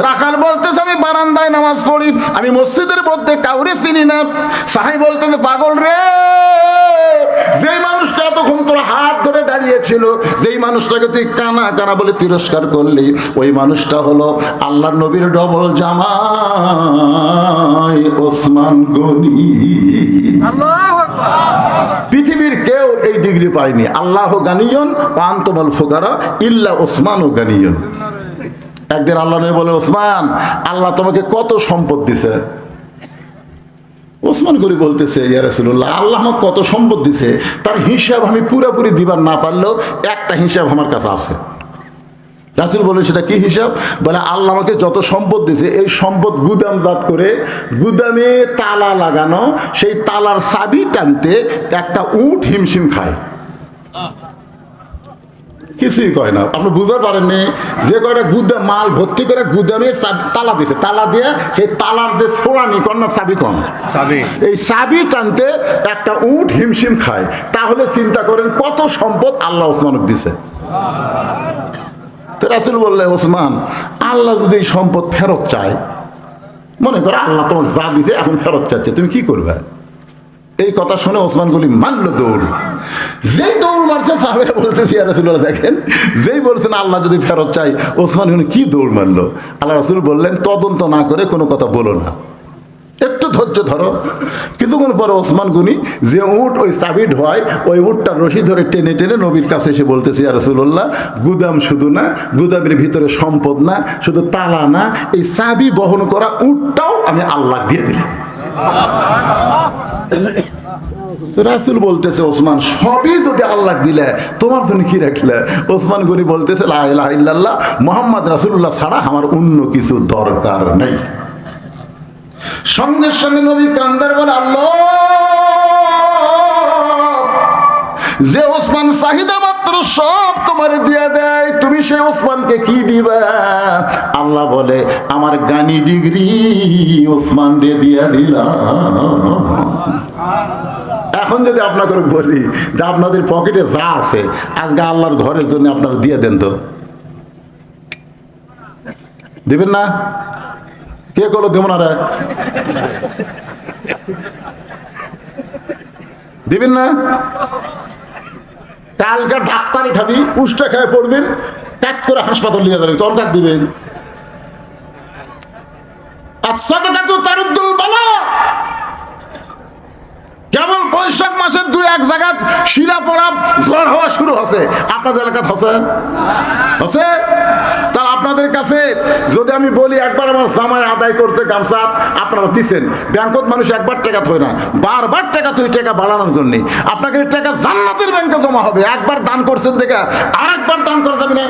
রাখাল বলতেছে আমি বারান্দায় নামাজ পড়ি, আমি মসজিদের মধ্যে কাউরে চিনি না। সাহাবী বলতেছে পাগল রে, যেই মানুষটা এতক্ষণ তোর হাত ধরে দাঁড়িয়েছিল, যেই মানুষটাকে তুই কানা কানা বলে তিরস্কার করলি, ওই মানুষটা হলো আল্লাহর নবীর ডবল জামাই ওসমান গনি। আল্লাহু আকবার। পৃথিবীর কেউ এই ডিগ্রি পায়নি। আল্লাহু গানিয়ুন ওয়া আনতুমুল ফুকারা ইল্লা ওসমানু গানিয়ুন। একদিন আল্লাহ নবী বলে ওসমান আল্লাহ তোমাকে কত সম্পদ দিছে। ওসমান গনি বলতেছে ইয়া রাসূলুল্লাহ আল্লাহ আমাকে কত সম্পদ দিছে তার হিসাব আমি পুরোপুরি দিবার না পারলেও একটা হিসাব আমার কাছে আছে। রাসূল বলে সেটা কি হিসাব? বলে আল্লাহ আমাকে যত সম্পদ দিছে এই সম্পদ গুদামজাত করে গুদামে তালা লাগানো, সেই তালার চাবি টানতে একটা উট হিমশিম খায়, কিছুই কয় না। আপনি বুঝতে পারেননি যে কয়টা গুদাম মাল ভর্তি করে গুদামে তালা দিছে, তালা দিয়ে সেই তালার যে ছোড়ানি কর না চাবি কম, এই চাবি টানতে একটা উট হিমশিম খায়। তাহলে চিন্তা করেন কত সম্পদ আল্লাহ ওসমানক দিছে। তো রাসূল বললে ওসমান আল্লাহ যদি এই সম্পদ ফেরত চায়, মনে করো আল্লাহ তোমাকে যা দিছে এখন ফেরত চাচ্ছে, তুমি কি করবে? এই কথা শুনে ওসমান গনি মারল দৌড়। যেই দৌড় মারছে সাহাবীরা বলতেছে ইয়া রাসূলুল্লাহ দেখেন, যেই বলছেন আল্লাহ যদি ফেরত চাই, ওসমান গনি কি দৌড় মারলো। আল্লাহ রাসূল বললেন তদন্ত না করে কোনো কথা বলো না, একটু ধৈর্য ধরো। কিছুক্ষণ পরে ওসমান গনি যে উট ওই চাবি ঢোয়ায়, ওই উটটা রশি ধরে টেনে টেনে নবীর কাছে এসে বলতেছে ইয়া রাসূলুল্লাহ, গুদাম শুধু না, গুদামের ভিতরে সম্পদ না, শুধু তালা না, এই চাবি বহন করা উটটাও আমি আল্লাহ দিয়ে দিলাম। রাসূল বলতেছে ওসমান সবই যদি আল্লাহ দিলে তোমার জন্য কি রাখলে? ওসমান গনি বলতেছে লা ইলাহা ইল্লাল্লাহ মুহাম্মদ রাসূলুল্লাহ ছাড়া আমার অন্য কিছু দরকার নেই। সঙ্গে সঙ্গে নবী কান্দার বলে আল্লাহ, যে ওসমান চাহিদা মাত্র সব তোমারে দিয়ে দেয়, তুমি সে ওসমানকে কি দিবা? আল্লাহ বলে আমার গানি ডিগ্রি ওসমান রে দিয়া দিলাম। এখন যদি আপনাকে বলি যে আপনাদের পকেটে যা আছে আজকে আল্লাহর ঘরের জন্য আপনারা দিয়ে দেন, তো দিবেন না? কে করলো দেব না রে? দিবেন না? কালকে ডাক্তারি খাবি, উষ্টা খায় পড়বেন, কাক করে হাসপাতাল নিয়ে যাবেন, তখন কাক দিবেন? কেবল বৈশাখ মাসের 2-1 জায়গা শিলা পড়া ঝড় হওয়া শুরু হচ্ছে, আপনাদের এলাকায় হচ্ছে হচ্ছে। তার আপনাদের কাছে যদি আমি বলি একবার আমার জামাই আদায় করছে গামছা, আপনারা দিচ্ছেন, ব্যাংকত মানুষ একবার টাকা থয় না, বারবার টাকা থই টাকা বাড়ানোর জন্য। আপনাকে টাকা জান্নাতের ব্যাংকে জমা হবে, একবার দান করছেন দেখে আরেকবার দান করা যাবে না।